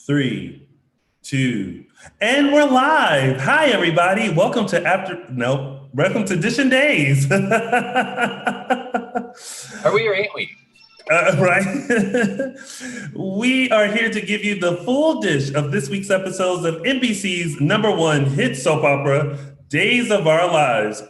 Three, two, and we're live. Hi, everybody. Welcome to welcome to Dishin Days. Are we or ain't we? Right. We are here to give you the full dish of this week's episodes of NBC's #1 hit soap opera, Days of Our Lives.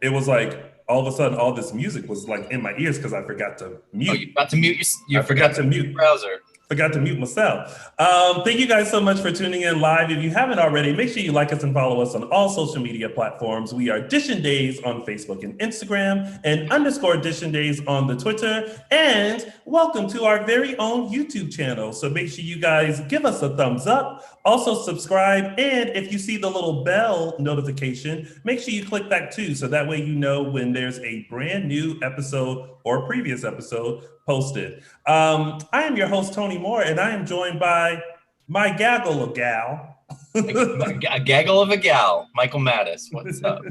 It was like all of a sudden all this music was like in my ears because I forgot to mute. Oh, you forgot to mute I forgot to mute your browser. Forgot to mute myself. Thank you guys so much for tuning in live. If you haven't already, make sure you like us and follow us on all social media platforms. We are Dishin Days on Facebook and Instagram, and _Dishin Days on the Twitter. And welcome to our very own YouTube channel. So make sure you guys give us a thumbs up. Also subscribe. And if you see the little bell notification, make sure you click that too. So that way you know when there's a brand new episode or previous episode posted. I am your host, Tony Moore, and I am joined by my gaggle of gal. A gaggle of a gal, Michael Mattis. What's up?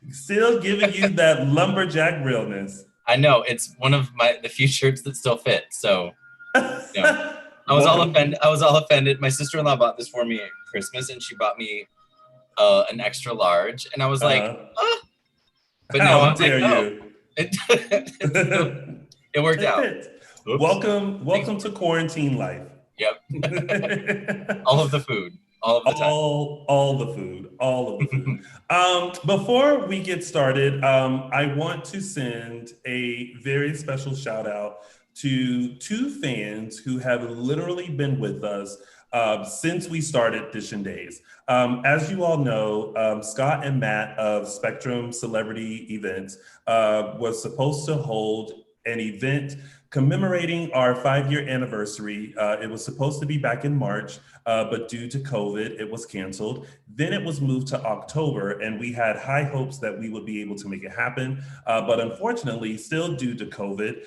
Still giving you that lumberjack realness. I know, it's one of the few shirts that still fit. So, I was all offended. My sister-in-law bought this for me at Christmas, and she bought me an extra large, and I was like, but now I'm like, you? It worked out. Welcome to quarantine life. Yep. All of the food. All of the time. All the food. Before we get started, I want to send a very special shout out to two fans who have literally been with us since we started Dishin Days. As you all know, Scott and Matt of Spectrum Celebrity Events was supposed to hold an event commemorating our 5-year anniversary. It was supposed to be back in March, but due to COVID, it was canceled. Then it was moved to October, and we had high hopes that we would be able to make it happen. But unfortunately, still due to COVID,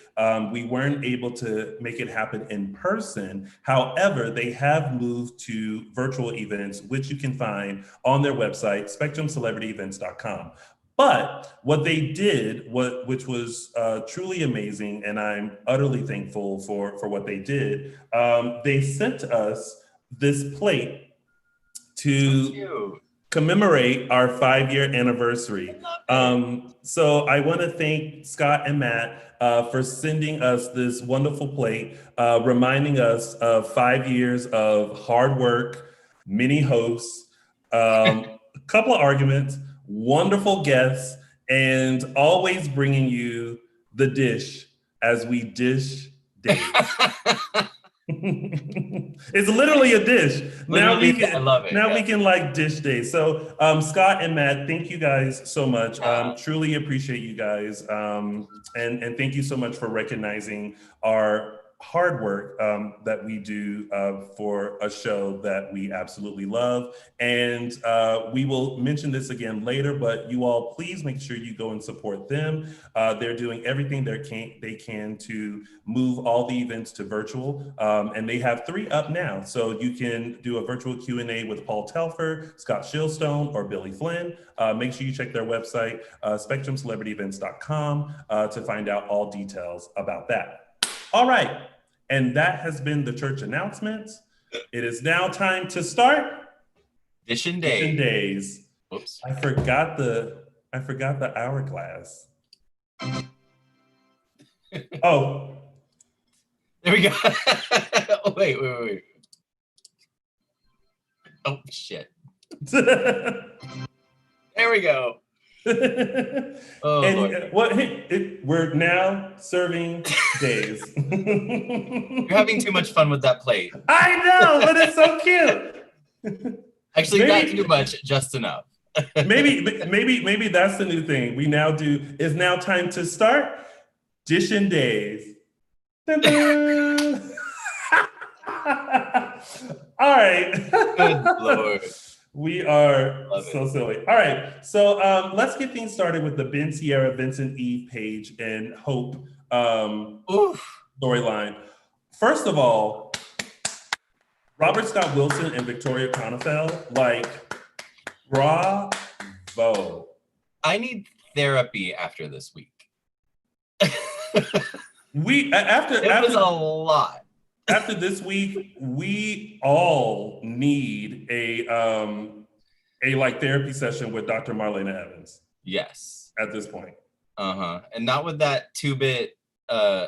we weren't able to make it happen in person. However, they have moved to virtual events, which you can find on their website, spectrumcelebrityevents.com. But what they did, which was truly amazing, and I'm utterly thankful for what they did, they sent us this plate to commemorate our 5-year anniversary. So I want to thank Scott and Matt for sending us this wonderful plate, reminding us of 5 years of hard work, many hosts, a couple of arguments, wonderful guests, and always bringing you the dish as we dish days. It's literally a dish. I love it. We can like dish days. So Scott and Matt, thank you guys so much. Truly appreciate you guys. And thank you so much for recognizing our hard work that we do for a show that we absolutely love. And we will mention this again later, but you all please make sure you go and support them. They're doing everything they can to move all the events to virtual. And they have 3 up now. So you can do a virtual Q&A with Paul Telfer, Scott Shillstone, or Billy Flynn. Make sure you check their website, spectrumcelebrityevents.com, to find out all details about that. All right, and that has been the church announcements. It is now time to start Dishin Days. Oops. I forgot the hourglass. Oh. There we go. Wait. Oh, shit. There we go. We're now serving days. You're having too much fun with that plate. I know, but it's so cute. Actually, not too much, just enough. maybe that's the new thing we now do. Is now time to start Dishin Days. All right. Good Lord. We are so silly. All right, so let's get things started with the Ben, Ciara, Vincent, Eve, Paige, and Hope storyline. First of all, Robert Scott Wilson and Victoria Konefeld, like, bravo. I need therapy after this week. It was a lot. After this week, we all need a like therapy session with Dr. Marlena Evans. Yes. At this point. And not with that 2-bit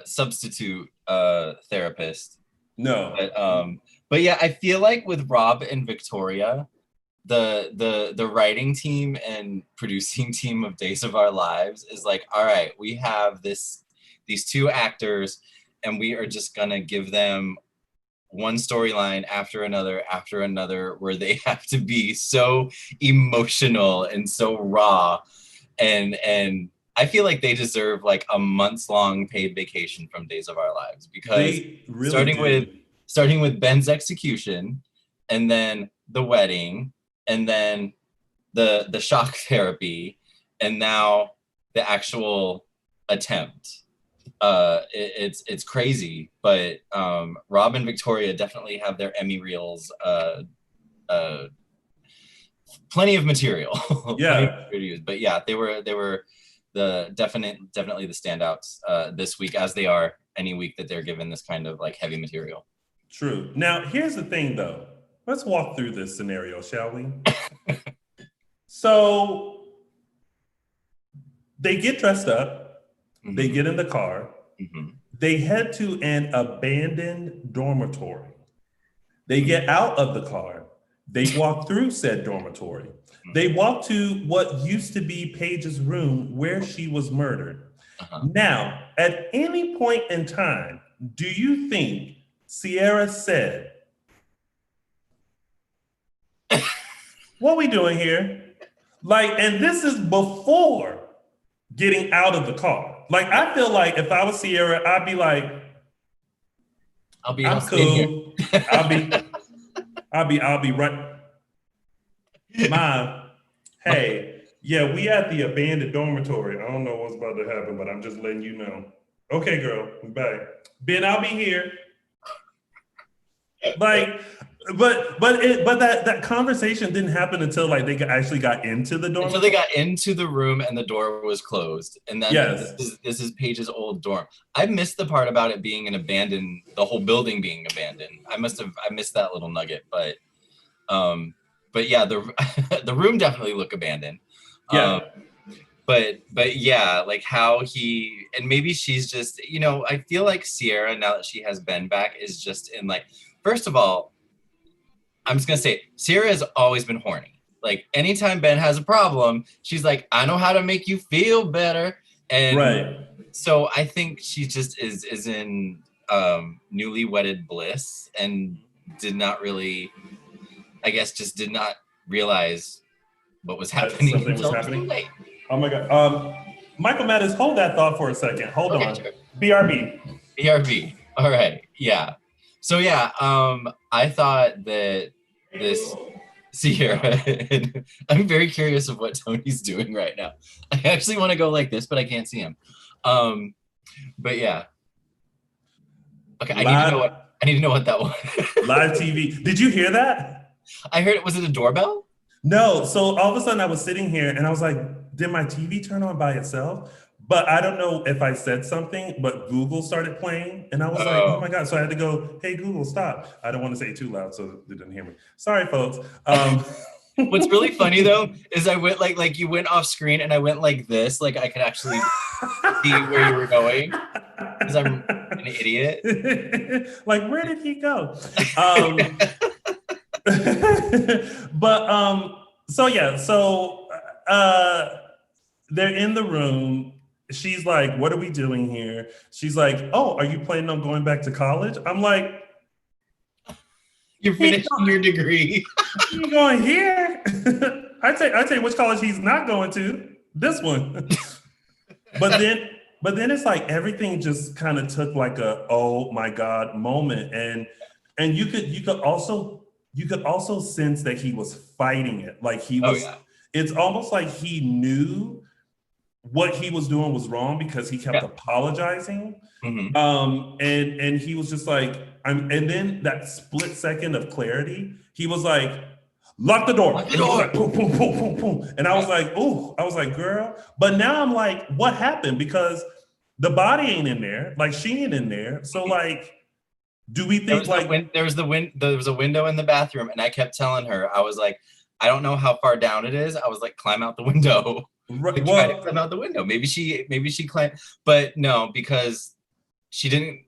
substitute therapist. No. But yeah, I feel like with Rob and Victoria, the writing team and producing team of Days of Our Lives is like, all right, we have these 2 actors, and we are just gonna give them one storyline after another, where they have to be so emotional and so raw, and I feel like they deserve like a months-long paid vacation from Days of Our Lives, because starting with Ben's execution, and then the wedding, and then the shock therapy, and now the actual attempt. It's crazy, but Rob and Victoria definitely have their Emmy reels, plenty of material. Yeah. But yeah, they were definitely the standouts this week, as they are any week that they're given this kind of like heavy material. True. Now, here's the thing though. Let's walk through this scenario, shall we? So they get dressed up. Mm-hmm. They get in the car. Mm-hmm. They head to an abandoned dormitory. They get out of the car. They walk through said dormitory. Mm-hmm. They walk to what used to be Paige's room where she was murdered. Now, at any point in time, do you think Ciara said, what are we doing here? Like, and this is before getting out of the car. Like, I feel like if I was Ciara, I'd be like, I'm cool. I'll be right. Mom, hey, yeah, we at the abandoned dormitory. I don't know what's about to happen, but I'm just letting you know. Okay, girl, bye. Ben, I'll be here. Like, but that conversation didn't happen until like they actually got into the dorm. Until they got into the room and the door was closed, and then yes. this is Paige's old dorm. I missed the part about it being the whole building being abandoned. I missed that little nugget, but yeah, the room definitely looked abandoned. Yeah. But yeah, like how he, and maybe she's just, I feel like Ciara, now that she has Ben back, is just in like, first of all, I'm just gonna say, Ciara has always been horny. Like anytime Ben has a problem, she's like, I know how to make you feel better. And right. So I think she just is in newly wedded bliss, and did not really, I guess, just did not realize what was happening. Something was happening. Late. Oh my God. Michael Mattis, hold that thought for a second. Hold on. Sure. BRB. All right. Yeah. So yeah, I thought that this Ciara, I'm very curious of what Tony's doing right now. I actually want to go like this, but I can't see him. But yeah. Okay, I need to know what that was. Live TV. Did you hear that? I heard it. Was it a doorbell? No. So all of a sudden I was sitting here and I was like, did my TV turn on by itself? But I don't know if I said something, but Google started playing and I was like, oh my God. So I had to go, hey, Google, stop. I don't want to say it too loud so they didn't hear me. Sorry, folks. What's really funny though, is I went like you went off screen and I went like this, like I could actually see where you were going because I'm an idiot. Like, where did he go? But so yeah, so they're in the room. She's like, what are we doing here? She's like, oh, are you planning on going back to college? I'm like, you're finishing your degree. You going here? I tell you which college he's not going to. This one. But then it's like everything just kind of took like a oh my God moment. And you could also sense that he was fighting it. Like he was, It's almost like he knew what he was doing was wrong because he kept apologizing. Mm-hmm. And he was just like, and then that split second of clarity, he was like, lock the door. And he was like, boom, boom, boom, boom, boom. And I was like, oh, girl. But now I'm like, what happened? Because the body ain't in there. Like she ain't in there. So like, do we think there was a window in the bathroom, and I kept telling her, I was like, I don't know how far down it is. I was like, climb out the window. Right, like, try to climb out the window. Maybe she climbed, but no, because she didn't.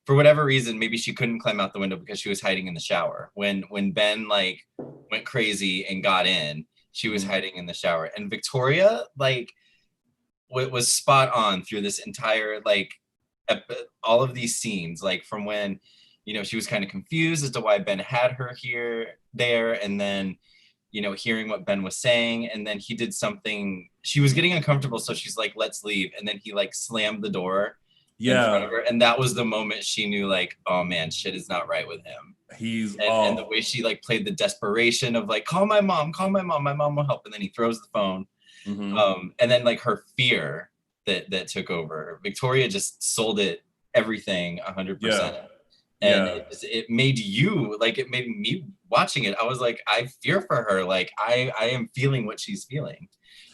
For whatever reason, maybe she couldn't climb out the window because she was hiding in the shower. When Ben like went crazy and got in, she was hiding in the shower. And Victoria like was spot on through this entire like all of these scenes, like from when she was kind of confused as to why Ben had her there, and then hearing what Ben was saying, and then he did something. She was getting uncomfortable, so she's like, "Let's leave," and then he like slammed the door. In front of her, and that was the moment she knew, like, oh man, shit is not right with him. And the way she like played the desperation of like, call my mom, my mom will help, and then he throws the phone. And then like her fear that took over. Victoria just sold everything 100%. And it made me watching it. I was like, I fear for her. Like I am feeling what she's feeling.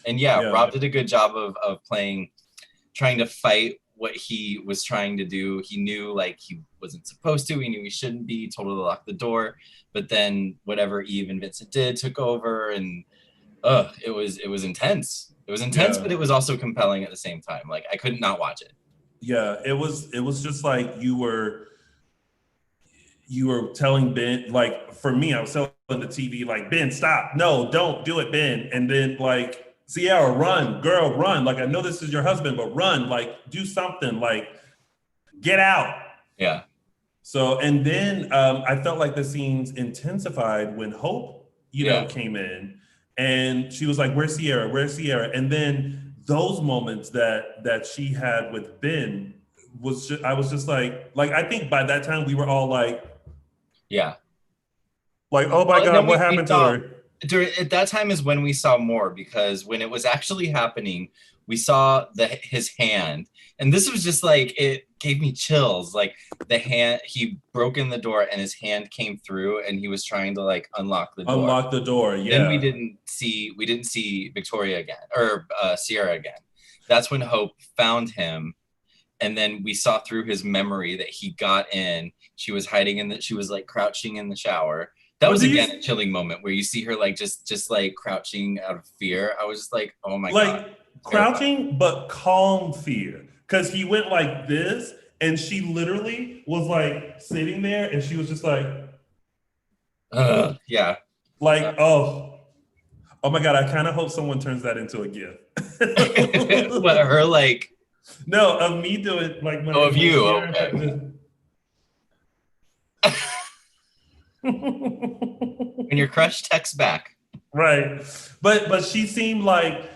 And Rob did a good job of trying to fight what he was trying to do. He knew like he wasn't supposed to. He knew he shouldn't be. Told her to lock the door. But then whatever Eve and Vincent did took over, and it was intense. It was intense, but it was also compelling at the same time. Like I couldn't not watch it. Yeah, it was just like you were telling Ben, like for me, I was telling the TV, like, Ben, stop. No, don't do it, Ben. And then like, Ciara, run, girl, run. Like, I know this is your husband, but run, like, do something, like, get out. Yeah. So, and then I felt like the scenes intensified when Hope, came in, and she was like, where's Ciara? Where's Ciara? And then those moments that she had with Ben I was just like, I think by that time we were all like, yeah. Like, oh my God, what happened to her? At that time is when we saw more, because when it was actually happening, we saw his hand, and this was just like, it gave me chills. Like the hand, he broke in the door and his hand came through, and he was trying to like unlock the door. Yeah. Then we didn't see Victoria again, or Ciara again. That's when Hope found him, and then we saw through his memory that he got in. She was hiding she was like crouching in the shower. That was again a chilling moment where you see her like just like crouching out of fear. I was just like, oh my God. Like crouching, but calm fear. Because he went like this, and she literally was like sitting there, and she was just like, yeah. Like, oh my God, I kind of hope someone turns that into a gift. What, her like? No, of me doing like. Of you, okay. When your crush texts back, right? But she seemed like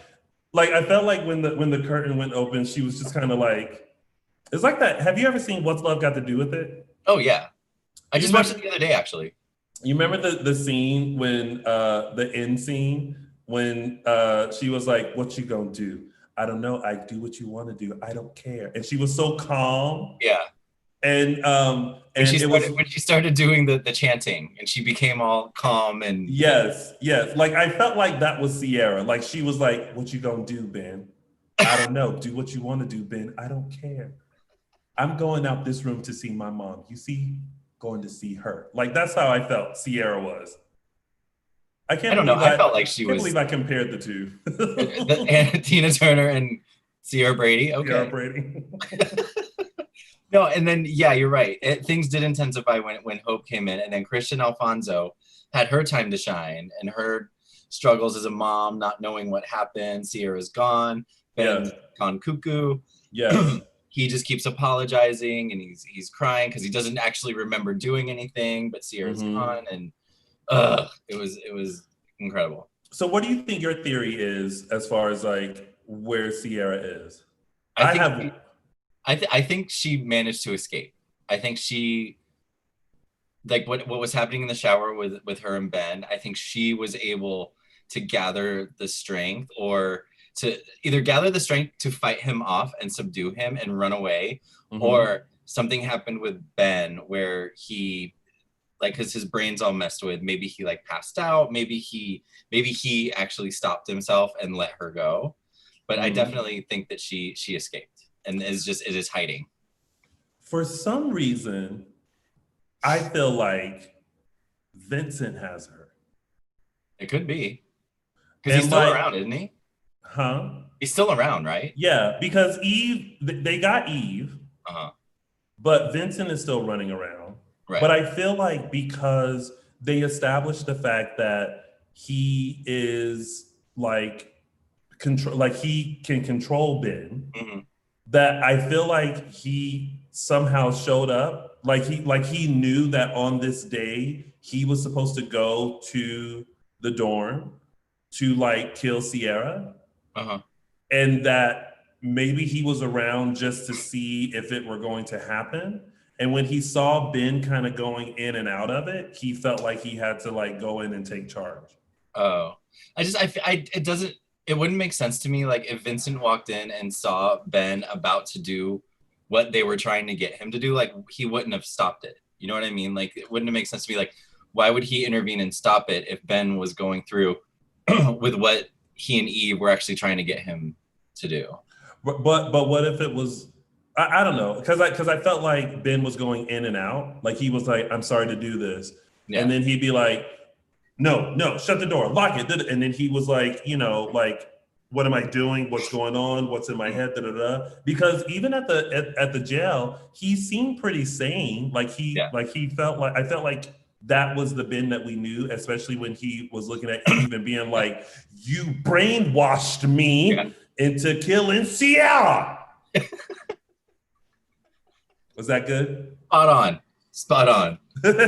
I felt like when the curtain went open, she was just kind of like, it's like that. Have you ever seen What's Love Got to Do with It? Oh yeah, I just watched it the other day actually. You remember the scene when the end scene when she was like, "What you gonna do? I don't know. I do what you want to do. I don't care." And she was so calm. Yeah. And when she started doing the chanting, and she became all calm and yes. Like I felt like that was Ciara. Like she was like, "What you gonna do, Ben? I don't know. Do what you want to do, Ben. I don't care. I'm going out this room to see my mom. You see, going to see her." Like that's how I felt Ciara was. I don't know. I felt like she was. I can't believe I compared the two. Tina Turner and Ciara Brady. Okay. Ciara Brady. No, and then you're right. Things did intensify when Hope came in, and then Christian Alfonso had her time to shine, and her struggles as a mom, not knowing what happened. Ciara's gone. Ben's gone cuckoo. Yeah. He just keeps apologizing, and he's crying because he doesn't actually remember doing anything. But Ciara's gone, and it was incredible. So, what do you think your theory is as far as like where Ciara is? I think she managed to escape. I think she, like what was happening in the shower with her and Ben, I think she was able to gather the strength, or to either gather the strength to fight him off and subdue him and run away, or something happened with Ben where he, like, because his brain's all messed with, maybe he like passed out, maybe he actually stopped himself and let her go. But I definitely think that she escaped. and it is hiding. For some reason, I feel like Vincent has her. It could be. Because he's still around, isn't he? Huh? He's still around, right? Yeah, because Eve, they got Eve, but Vincent is still running around. Right. But I feel like because they established the fact that he is like he can control Ben, that I feel like he somehow showed up. Like he knew that on this day he was supposed to go to the dorm to like kill Ciara. And that maybe he was around just to see if it were going to happen. And when he saw Ben kind of going in and out of it, he felt like he had to like go in and take charge. Oh, it wouldn't make sense to me. Like if Vincent walked in and saw Ben about to do what they were trying to get him to do, like he wouldn't have stopped it. You know what I mean? Like it wouldn't have made sense to me. Like, why would he intervene and stop it if Ben was going through with what he and Eve were actually trying to get him to do? But what if it was, I don't know, because I felt like Ben was going in and out. Like he was like, I'm sorry to do this. Yeah. And then he'd be like, no, shut the door, lock it. And then he was like, like, what am I doing? What's going on? What's in my head? Because even at the jail, he seemed pretty sane. Like I felt like that was the Ben that we knew, especially when he was looking at Eve and being like, you brainwashed me into killing Ciara. Was that good? Spot on. And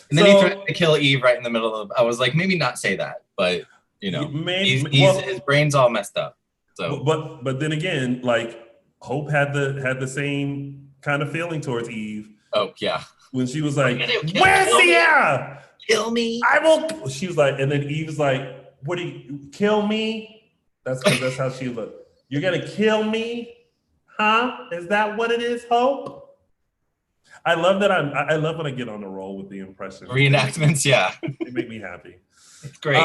then he threatened to kill Eve right in the middle of. I was like, maybe not say that, but his brain's all messed up. So, but then again, like Hope had the same kind of feeling towards Eve. Oh yeah, when she was like, "Where's Ciara? Kill me! I will." She was like, and then Eve was like, "What do you kill me?" That's how she looked. You're gonna kill me, huh? Is that what it is, Hope? I love that. I love when I get on the roll with the impressions. Reenactments, yeah. They make me happy. It's great.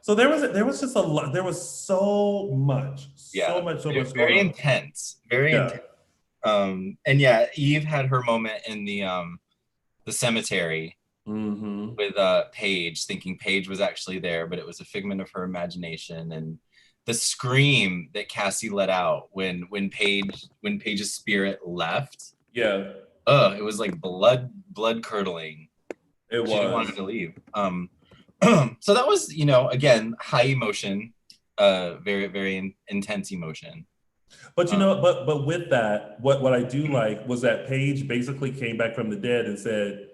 So there was just a lot. There was so much. So much. Very intense. Very intense. And yeah, Eve had her moment in the cemetery with Paige, thinking Paige was actually there, but it was a figment of her imagination. And the scream that Cassie let out when Paige's spirit left. Yeah. It was like blood curdling. She didn't want her to leave. So that was, again, high emotion, very, very intense emotion. But but with that, what I do like was that Paige basically came back from the dead and said,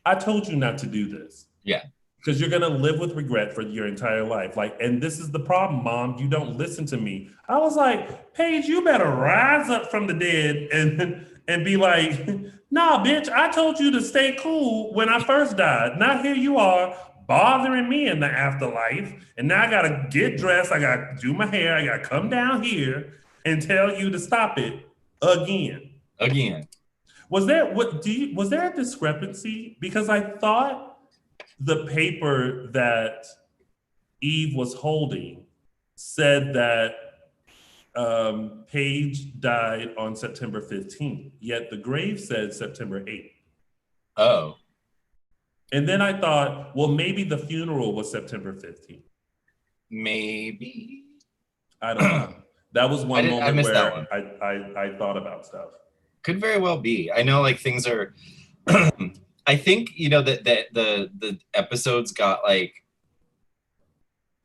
I told you not to do this. Yeah. Because you're gonna live with regret for your entire life. Like, and this is the problem, Mom. You don't listen to me. I was like, Paige, you better rise up from the dead and be like, nah, bitch, I told you to stay cool when I first died. Now here you are bothering me in the afterlife. And now I gotta get dressed. I gotta do my hair. I gotta come down here and tell you to stop it again. Was there a discrepancy? Because I thought the paper that Eve was holding said that Paige died on September 15th, yet the grave said September 8th. Oh. And then I thought, well, maybe the funeral was September 15th. Maybe. I don't know. That was one moment where I thought about stuff. Could very well be. I know like things are, I think, that the episodes got like,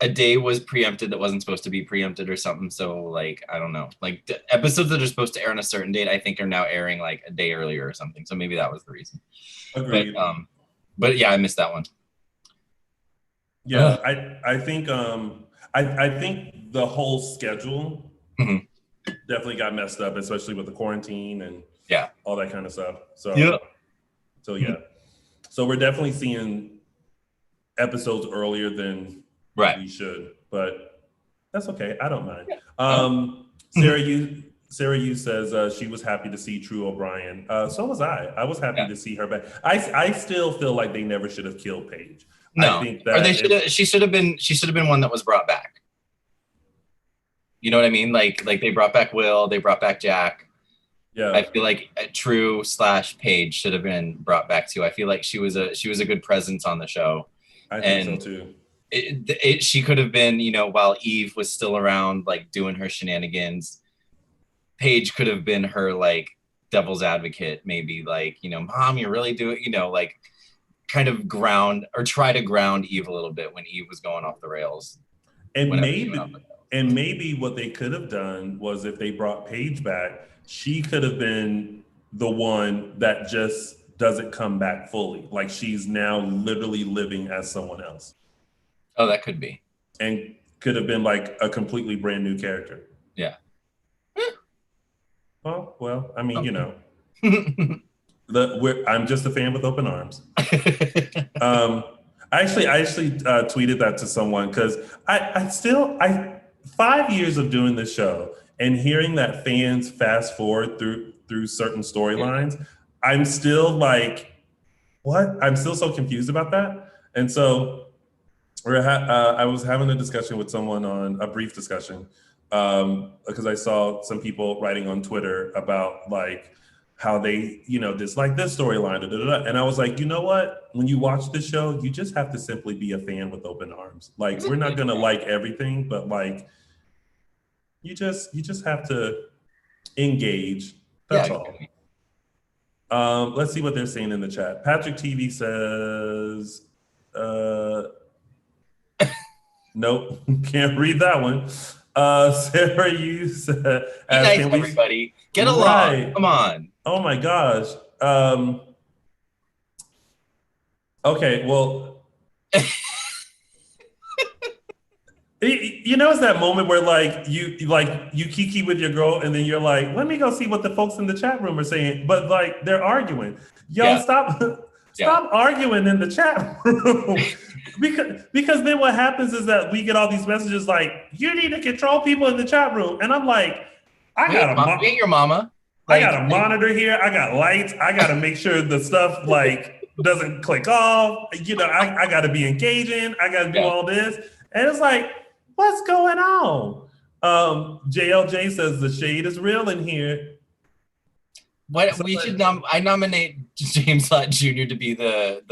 a day was preempted that wasn't supposed to be preempted or something. So like, I don't know, like the episodes that are supposed to air on a certain date, I think are now airing like a day earlier or something. So maybe that was the reason. Agreed. But yeah, I missed that one. Yeah, I think I think the whole schedule definitely got messed up, especially with the quarantine and all that kind of stuff. So so we're definitely seeing episodes earlier than we should, but that's okay. I don't mind. Sarah Yu says she was happy to see True O'Brien. So was I. I was happy to see her back. I still feel like they never should have killed Paige. No, I think that she should have been one that was brought back. You know what I mean? Like they brought back Will, they brought back Jack. Yeah. I feel like True / Paige should have been brought back too. I feel like she was a good presence on the show. I think so too. She could have been, while Eve was still around, like doing her shenanigans. Paige could have been her like devil's advocate, maybe like, Mom, you're really doing, like kind of try to ground Eve a little bit when Eve was going off the rails. And maybe what they could have done was, if they brought Paige back, she could have been the one that just doesn't come back fully. Like, she's now literally living as someone else. Oh, that could be. And could have been like a completely brand new character. Yeah. Oh, well, I mean, I'm just a fan with open arms. I actually tweeted that to someone, because I 5 years of doing this show and hearing that fans fast forward through certain storylines, I'm still like, what? I'm still so confused about that. And so I was having a discussion with someone, on a brief discussion, because I saw some people writing on Twitter about like how they, dislike this storyline, and I was like, you know what? When you watch this show, you just have to simply be a fan with open arms. Like, we're not gonna like everything, but like, you just have to engage. That's all. Let's see what they're saying in the chat. Patrick TV says, nope, can't read that one. Sarah, you said, be nice, everybody. Get along. Right. Come on. Oh my gosh. Okay, well, it's that moment where like you kiki with your girl, and then you're like, let me go see what the folks in the chat room are saying, but like they're arguing. Stop arguing in the chat room. because then what happens is that we get all these messages like, you need to control people in the chat room, and I'm like, I got your mama. I got a monitor here. I got lights. I got to make sure the stuff like doesn't click off. I got to be engaging. I got to do all this. And it's like, what's going on? JLJ says the shade is real in here. I nominate James Lott Jr. to be the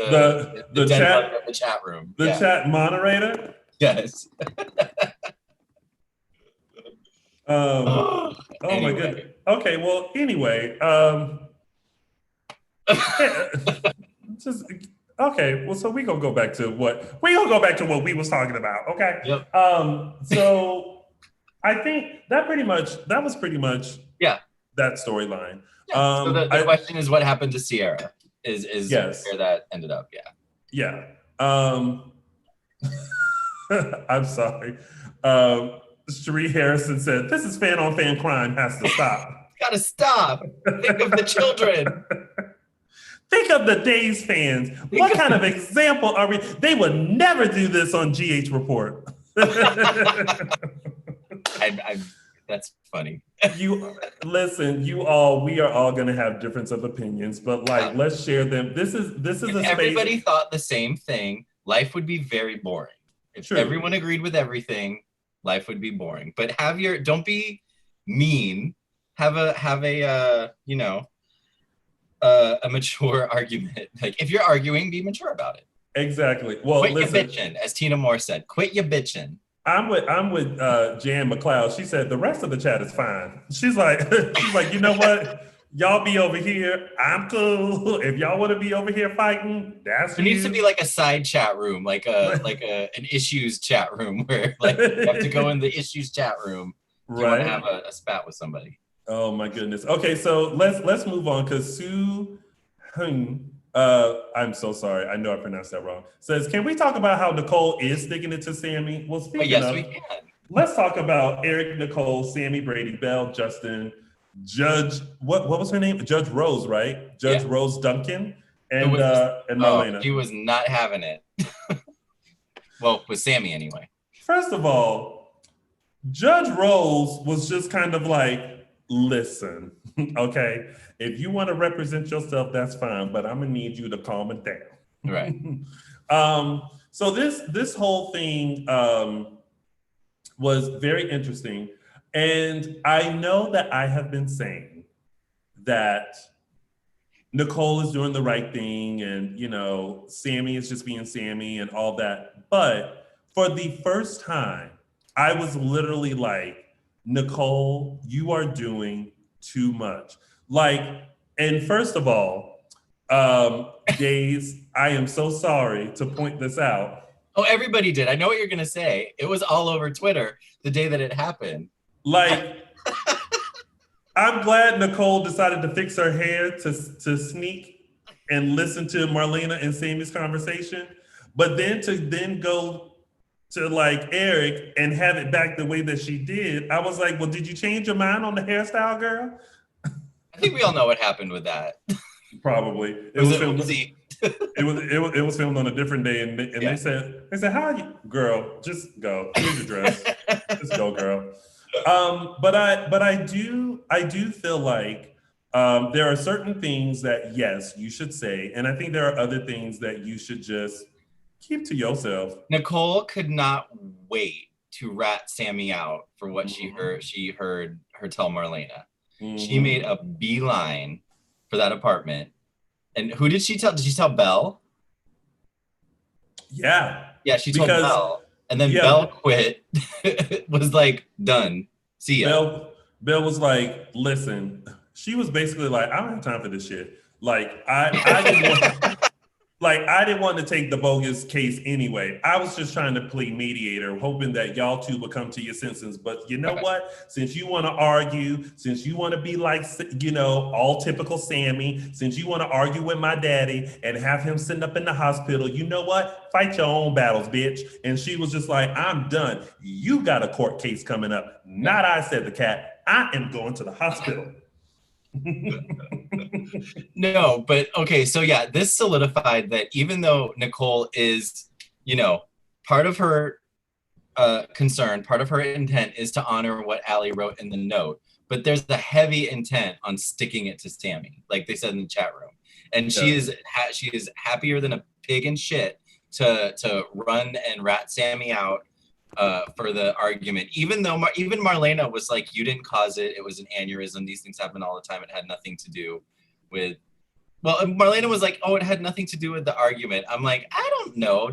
chat room. The chat moderator? Yes. Oh anyway. My goodness. Okay, well, anyway, so we gonna go back to what we was talking about. Okay. Yep. So I think that was pretty much that storyline. Yeah. So the question is, what happened to Ciara? Is yes. where that ended up? Yeah. I'm sorry. Cherie Harrison said, this is fan on fan crime, has to stop. Gotta stop. Think of the children. Think of the Days fans. What kind of example are we? They would never do this on GH Report. That's funny. We are all gonna have difference of opinions, but like, let's share them. This is a space. If everybody thought the same thing, life would be very boring. If everyone agreed with everything, life would be boring. But don't be mean. Have a mature argument. Like, if you're arguing, be mature about it. Exactly. Well, quit your bitching, as Tina Moore said. Quit your bitching. I'm with Jan McLeod. She said the rest of the chat is fine. She's like, you know what? Y'all be over here. I'm cool. If y'all want to be over here fighting, that's there needs to be like a side chat room, like an issues chat room where like you have to go in the issues chat room. If you want to have a spat with somebody. Oh my goodness. Okay, so let's move on, because Sue Hung, I'm so sorry, I know I pronounced that wrong, says, can we talk about how Nicole is sticking it to Sami? Well, speaking of, we can. Let's talk about Eric, Nicole, Sami, Brady, Bell, Justin, Judge, what was her name? Judge Rose, right? Judge Rose Duncan and Marlena. She was not having it. Well, with Sami anyway. First of all, Judge Rose was just kind of like, listen, okay, if you want to represent yourself, that's fine, but I'm gonna need you to calm it down. Right. So this whole thing was very interesting. And I know that I have been saying that Nicole is doing the right thing and, Sami is just being Sami and all that. But for the first time, I was literally like, Nicole, you are doing too much. Like, and first of all, Days, I am so sorry to point this out. Oh, everybody did. I know what you're going to say. It was all over Twitter the day that it happened. Like, I'm glad Nicole decided to fix her hair to sneak and listen to Marlena and Sami's conversation, but then to go to like Eric and have it back the way that she did, I was like, well, did you change your mind on the hairstyle, girl? I think we all know what happened with that. Probably. It was filmed on a different day, and they said, how you, girl, just go. Here's your dress. Just go, girl. But I do feel like there are certain things that yes, you should say, and I think there are other things that you should just keep to yourself. Nicole could not wait to rat Sami out for what she heard her tell Marlena. She made a beeline for that apartment. And who did she tell? Did she tell Belle? Yeah. Yeah, she told Belle. And then Belle quit. Was like, done. See ya. Belle was like, listen, she was basically like, I don't have time for this shit. Like, I didn't want to take the bogus case anyway. I was just trying to play mediator, hoping that y'all two would come to your senses. But you know what? Since you want to argue, since you want to be like, all typical Sami, since you want to argue with my daddy and have him sitting up in the hospital, you know what? Fight your own battles, bitch. And she was just like, I'm done. You got a court case coming up. Not I, said the cat. I am going to the hospital. No, but okay, so yeah, this solidified that even though Nicole is, part of her concern, part of her intent is to honor what Allie wrote in the note, but there's a heavy intent on sticking it to Sami, like they said in the chat room, and she is happier than a pig in shit to run and rat Sami out for the argument, even though even Marlena was like, you didn't cause it, it was an aneurysm, these things happen all the time, it had nothing to do with, Marlena was like, oh, it had nothing to do with the argument. I'm like, I don't know,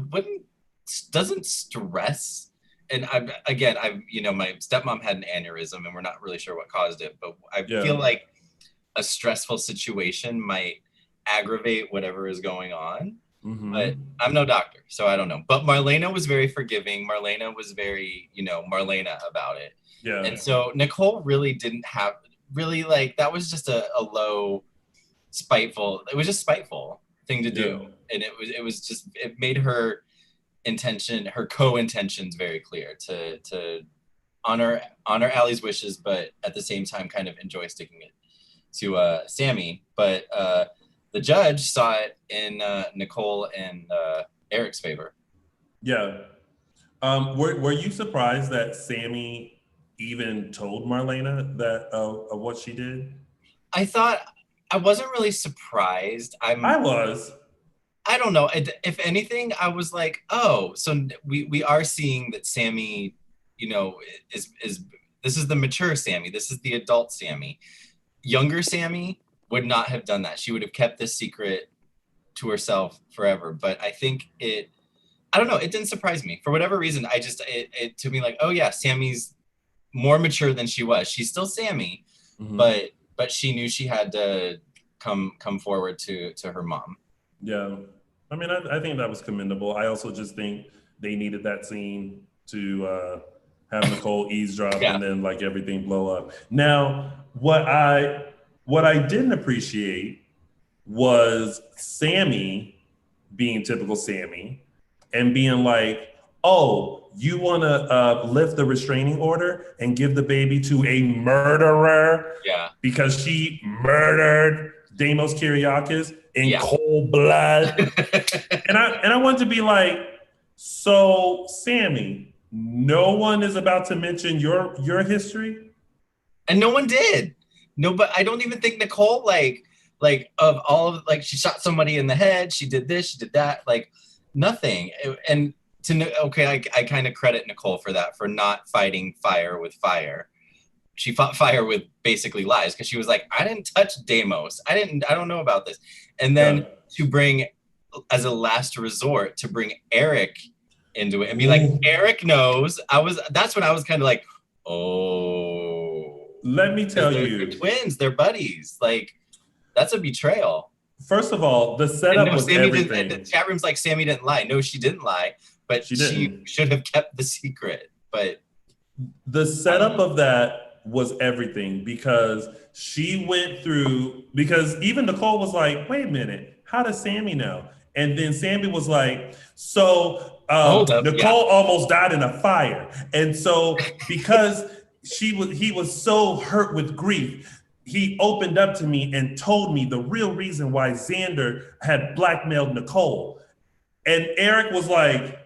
doesn't stress, and my stepmom had an aneurysm and we're not really sure what caused it, but I feel like a stressful situation might aggravate whatever is going on. But I'm no doctor, so I don't know. But Marlena was very forgiving. Marlena was very, Marlena about it. Yeah. And so Nicole really didn't have that was just a low, spiteful. It was just spiteful thing to do, and it made her intention, her co-intentions very clear to honor Allie's wishes, but at the same time kind of enjoy sticking it to Sami. But the judge saw it in Nicole and Eric's favor. Yeah. Were you surprised that Sami even told Marlena that of what she did? I wasn't really surprised. I was. I don't know. If anything, I was like, oh, so we are seeing that Sami, is this is the mature Sami. This is the adult Sami. Younger Sami would not have done that. She would have kept this secret to herself forever. But I think I don't know, it didn't surprise me. For whatever reason, it to me like, oh yeah, Sami's more mature than she was. She's still Sami, but she knew she had to come forward to her mom. Yeah. I mean, I think that was commendable. I also just think they needed that scene to have Nicole eavesdrop and then like everything blow up. Now, what I didn't appreciate was Sami being typical Sami and being like, oh, you want to lift the restraining order and give the baby to a murderer because she murdered Deimos Kyriakis in cold blood. and I want to be like, so Sami, no one is about to mention your history? And no one did. No, but I don't even think Nicole, like of all of, like, she shot somebody in the head, she did this, she did that, like nothing. And I kind of credit Nicole for that, for not fighting fire with fire. she fought fire with basically lies, because she was like, I didn't touch Deimos. I don't know about this. And then to bring, as a last resort, to bring Eric into it and be like, Eric knows. That's when I was kind of like, oh. Let me tell you. They're twins, they're buddies. Like, that's a betrayal. First of all, the setup was everything. The chat room's like, Sami didn't lie. No, she didn't lie, but she should have kept the secret. But the setup of that was everything, because she went through, because even Nicole was like, wait a minute, how does Sami know? And then Sami was like, so Nicole almost died in a fire. And so because he was so hurt with grief, he opened up to me and told me the real reason why Xander had blackmailed Nicole. And Eric was like,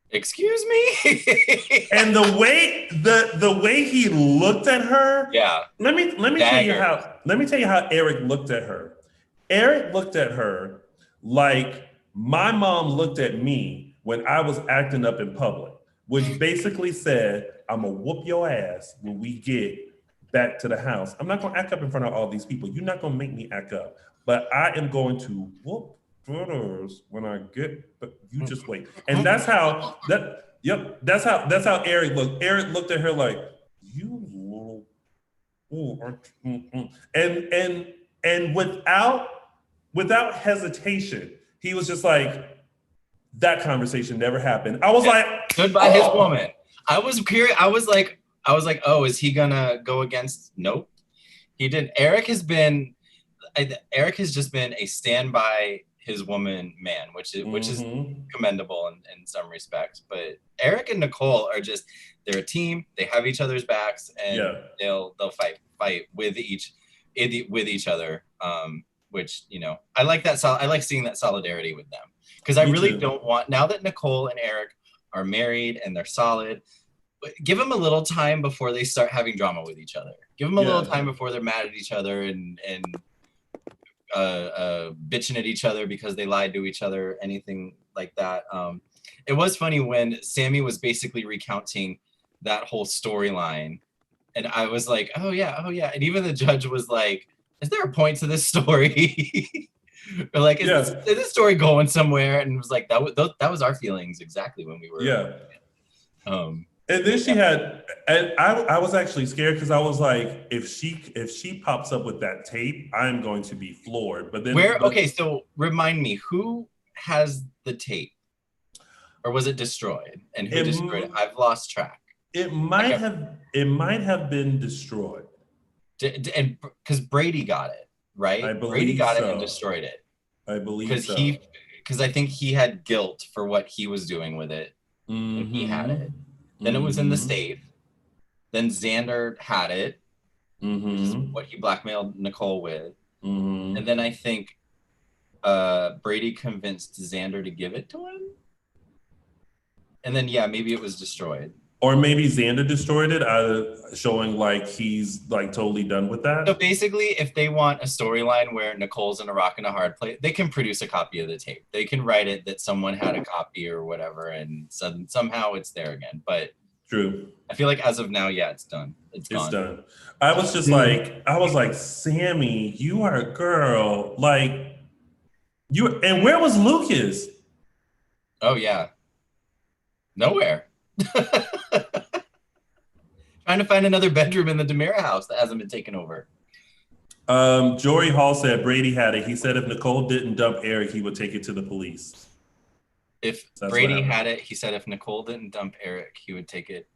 excuse me? And the way he looked at her, let me tell you how Eric looked at her. Eric looked at her like my mom looked at me when I was acting up in public, which basically said, I'm gonna whoop your ass when we get back to the house. I'm not gonna act up in front of all these people. You're not gonna make me act up, but I am going to whoop brothers when I get, but you just wait. And that's how Eric looked. Eric looked at her like, you little, and without hesitation, he was just like, that conversation never happened. I was like, stood by his woman. I was curious. I was like, oh, is he gonna go against? Nope, he didn't. Eric has just been a standby his woman man, which is commendable in some respects. But Eric and Nicole are just, they're a team. They have each other's backs, and they'll fight with each other. Which, you know, I like that. I like seeing that solidarity with them, because I really don't want, now that Nicole and Eric are married and they're solid, give them a little time before they start having drama with each other. Give them a little time before they're mad at each other and bitching at each other because they lied to each other, anything like that. It was funny when Sami was basically recounting that whole storyline, and I was like, oh yeah. And even the judge was like, is there a point to this story? Or like, is this story going somewhere? And it was like, that was our feelings exactly when we were. And then she had, and I was actually scared, because I was like, if she pops up with that tape, I'm going to be floored. But then so remind me, who has the tape? Or was it destroyed? And who destroyed it? I've lost track. It might have been destroyed. And because Brady got it, right? I believe Brady got so. it and destroyed it. I believe because I think he had guilt for what he was doing with it when he had it. Then it was in the safe. Then Xander had it, which is what he blackmailed Nicole with. And then I think Brady convinced Xander to give it to him. And then, maybe it was destroyed. Or maybe Xander destroyed it, showing like he's like totally done with that. So basically, if they want a storyline where Nicole's in a rock and a hard place, they can produce a copy of the tape. They can write it that someone had a copy or whatever, and somehow it's there again. But true. I feel like as of now, it's done. It's gone. Done. I was just like, Sami, you are a girl. Like, and where was Lucas? Oh yeah. Nowhere. Trying to find another bedroom in the DiMera house that hasn't been taken over. Jory Hall said Brady had it. He said if Nicole didn't dump Eric, he would take it to the police. If Brady had it, he said if Nicole didn't dump Eric, he would take it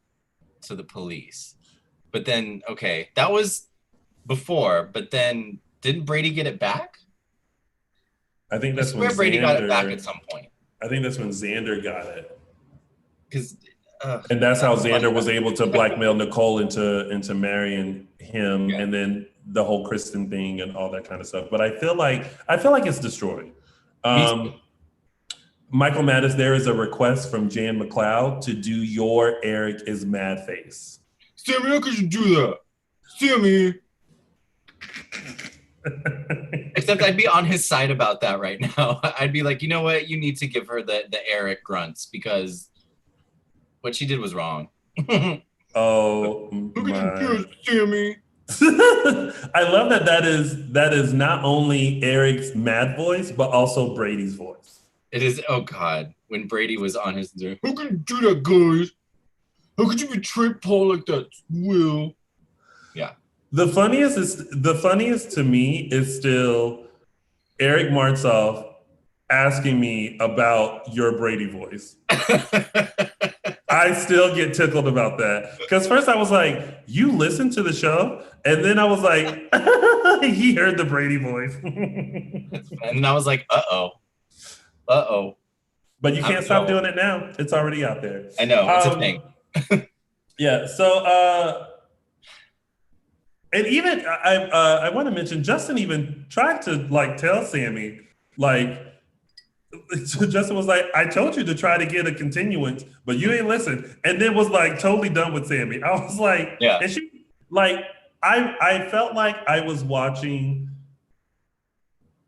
to the police. But then, okay, that was before, but then didn't Brady get it back? I think that's when Brady got it back at some point. I think that's when Xander got it. And that's how Xander was able to blackmail Nicole into marrying him, and then the whole Kristen thing and all that kind of stuff. But I feel like it's destroyed. Michael Mattis, there is a request from Jan McLeod to do your Eric is mad face. Sami, how could you do that? Sami. Except I'd be on his side about that right now. I'd be like, you know what? You need to give her the Eric grunts, because what she did was wrong. Oh Look at my. you, Sammy. I love that is not only Eric's mad voice, but also Brady's voice. It is, oh God, when Brady was on his, how could you do that, guys? How could you betray Paul like that, Will? Yeah. The funniest to me is still Eric Martsolf asking me about your Brady voice. I still get tickled about that. Because first I was like, you listen to the show? And then I was like, he heard the Brady voice. And I was like, uh-oh. But you can't stop doing it now. It's already out there. I know, it's a thing. Yeah, so, and even, I want to mention, Justin even tried to, like, tell Sami, like, Justin was like, I told you to try to get a continuance, but you ain't listen. And then was like totally done with Sami. I was like, yeah. And she, like, I felt like I was watching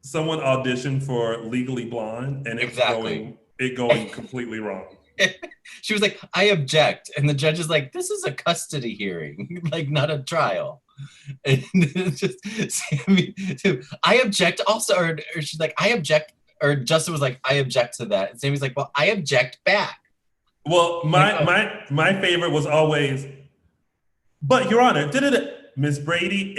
someone audition for Legally Blonde and it going completely wrong. She was like, I object. And the judge is like, this is a custody hearing, like not a trial. And just Sami too. I object also, or she's like, I object. Or Justin was like, I object to that. And Sami's like, well, I object back. Well, my favorite was always, but Your Honor, Miss Brady,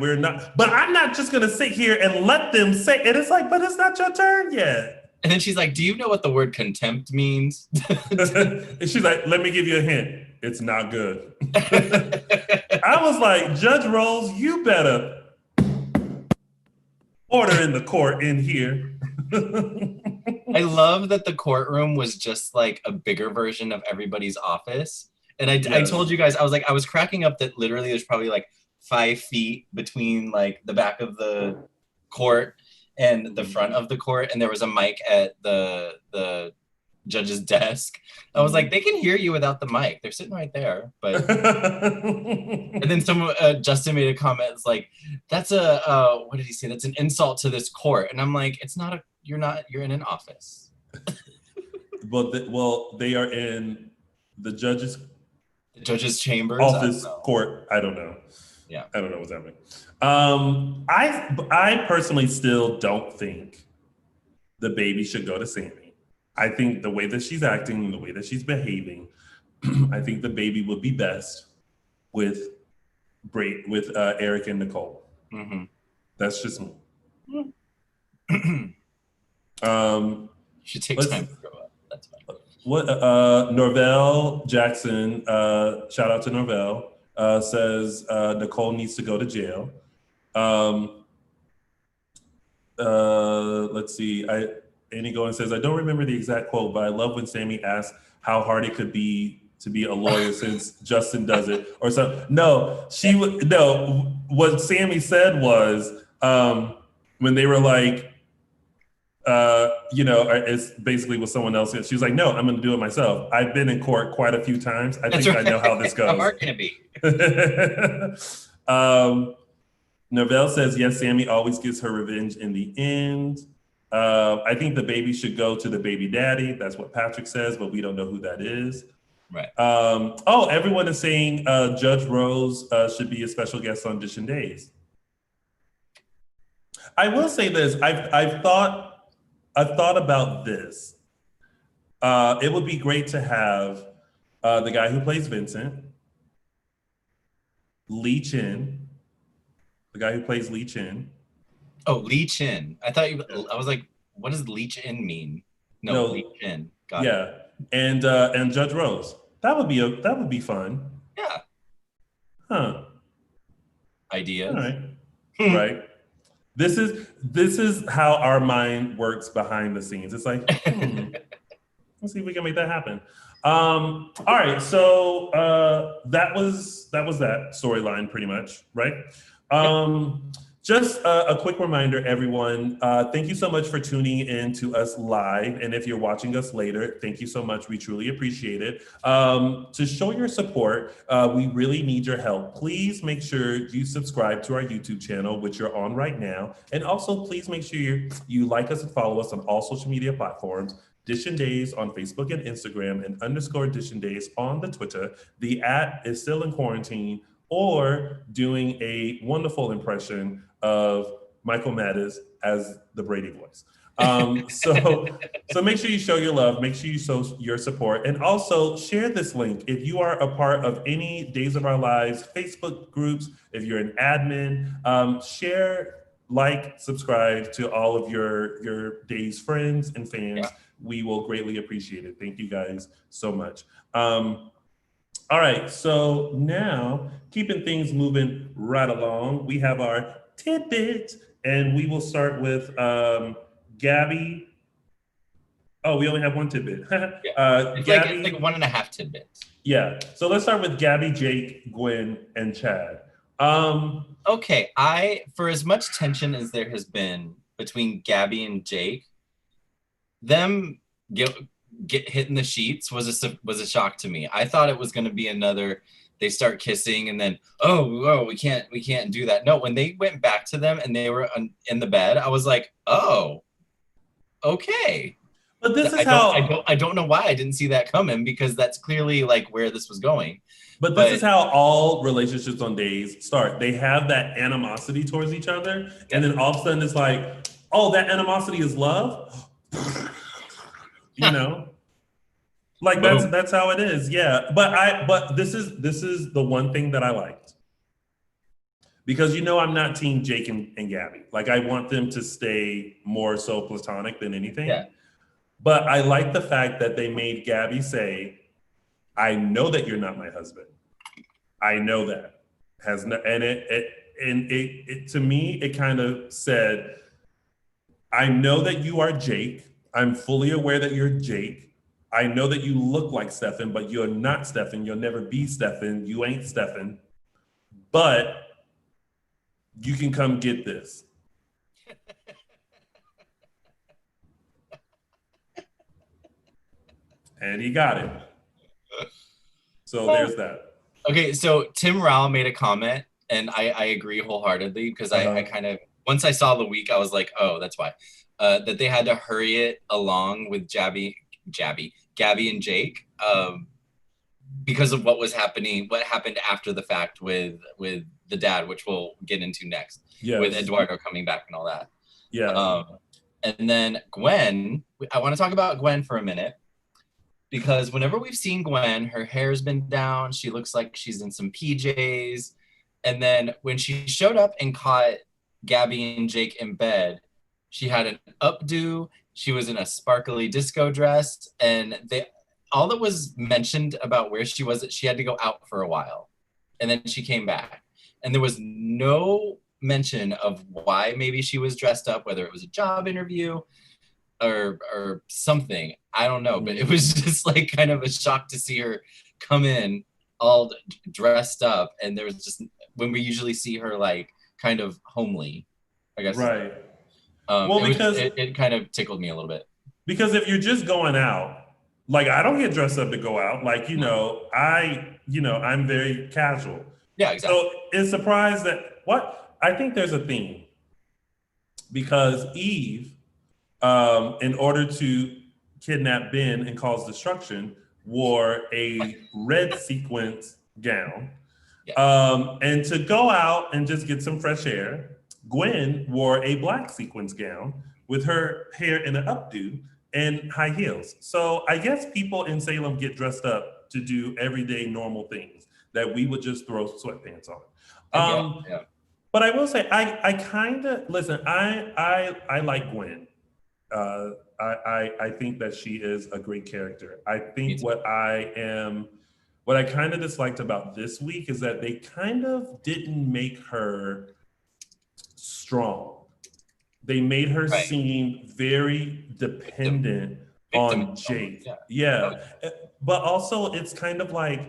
we're not, but I'm not just gonna sit here and let them say it. It's like, but it's not your turn yet. And then she's like, do you know what the word contempt means? And she's like, let me give you a hint. It's not good. I was like, Judge Rose, you better order in the court in here. I love that the courtroom was just like a bigger version of everybody's office. And I told you guys, I was cracking up that literally there's probably like 5 feet between like the back of the court and the front of the court. And there was a mic at the judge's desk. I was like, they can hear you without the mic. They're sitting right there. But and then Justin made a comment. It's like, that's what did he say? That's an insult to this court. And I'm like, it's not you're in an office. Well, they are in the judge's chambers, office, court. I don't know. Yeah, I don't know what's happening. I personally still don't think the baby should go to Sami. I think the way that she's acting, the way that she's behaving, I think the baby would be best with Eric and Nicole. Mm-hmm. That's just me. Should take time to grow up. That's fine. What Norvell Jackson, shout out to Norvell, says Nicole needs to go to jail. Let's see. Annie Goen says, I don't remember the exact quote, but I love when Sami asks how hard it could be to be a lawyer since Justin does it. Or so. No, what Sami said was when they were like, it's basically with someone else. She was like, no, I'm going to do it myself. I've been in court quite a few times. I think I know how this goes. How hard can it be? Novell says, yes, Sami always gets her revenge in the end. I think the baby should go to the baby daddy. That's what Patrick says, but we don't know who that is. Right. Everyone is saying Judge Rose should be a special guest on Dishin Days. I will say this. I've thought about this. It would be great to have the guy who plays Vincent, Lee Chin, the guy who plays Lee Chin. Oh, Lee Chin. I was like, what does Lee Chin mean? No, Lee Chin. Got it. And Judge Rose. That would be fun. Yeah. Huh. Ideas. All right. Right. This is how our mind works behind the scenes. It's like, let's see if we can make that happen. All right. So that was that storyline pretty much, right? Just a quick reminder, everyone, thank you so much for tuning in to us live. And if you're watching us later, thank you so much. We truly appreciate it. To show your support, we really need your help. Please make sure you subscribe to our YouTube channel, which you're on right now. And also, please make sure you like us and follow us on all social media platforms. Dishin Days on Facebook and Instagram, and underscore Dishin Days on the Twitter. The @ is still in quarantine, or doing a wonderful impression of Michael Maddes as the Brady voice. So make sure you show your love, make sure you show your support, and also share this link. If you are a part of any Days of Our Lives Facebook groups, if you're an admin, share, like, subscribe to all of your Days friends and fans. Yeah. We will greatly appreciate it. Thank you guys so much. All right, so now keeping things moving right along, we have our tidbits, and we will start with Gabi. Oh, we only have one tidbit. It's Gabi, like 1.5 tidbits. yeah. So let's start with Gabi, Jake, Gwen, and Chad. Okay, for as much tension as there has been between Gabi and Jake, them get hit in the sheets was a shock to me. I thought it was going to be another. They start kissing and then we can't do that. No, when they went back to them and they were in the bed, I was like, oh, okay. But this is I don't know why I didn't see that coming, because that's clearly like where this was going. But this is how all relationships on Days start. They have that animosity towards each other, and then all of a sudden it's like, oh, that animosity is love. You know, like that's how it is. Yeah, but this is the one thing that I liked, because I'm not team Jake and Gabi. Like, I want them to stay more so platonic than anything. Yeah. But I like the fact that they made Gabi say, I know that you're not my husband. I know that. It to me, it kind of said, I know that you are Jake. I'm fully aware that you're Jake. I know that you look like Stefan, but you're not Stefan. You'll never be Stefan. You ain't Stefan. But you can come get this. And he got it. So there's that. Okay, so Tim Rao made a comment, and I agree wholeheartedly, because I kind of, once I saw the week, I was like, oh, that's why. That they had to hurry it along with Gabi and Jake, because of what happened after the fact with the dad, which we'll get into next, with Eduardo coming back and all that. Yeah. And then Gwen, I want to talk about Gwen for a minute, because whenever we've seen Gwen, her hair's been down. She looks like she's in some PJs. And then when she showed up and caught Gabi and Jake in bed, she had an updo. She was in a sparkly disco dress. And all that was mentioned about where she was, that she had to go out for a while. And then she came back. And there was no mention of why maybe she was dressed up, whether it was a job interview or something. I don't know, but it was just like kind of a shock to see her come in all dressed up, and there was just, when we usually see her like kind of homely, I guess. Right. Because it kind of tickled me a little bit. Because if you're just going out, like, I don't get dressed up to go out. Like, I'm very casual. Yeah, exactly. So it's surprised that I think there's a theme, because Eve, in order to kidnap Ben and cause destruction, wore a red sequence gown. Yeah. And to go out and just get some fresh air, Gwen wore a black sequence gown with her hair in an updo and high heels. So I guess people in Salem get dressed up to do everyday normal things that we would just throw sweatpants on. Yeah. But I will say, I kind of, listen, I like Gwen. I think that she is a great character. I think what I kind of disliked about this week is that they kind of didn't make her strong. They made her seem very dependent on Jake. Yeah. But also, it's kind of like,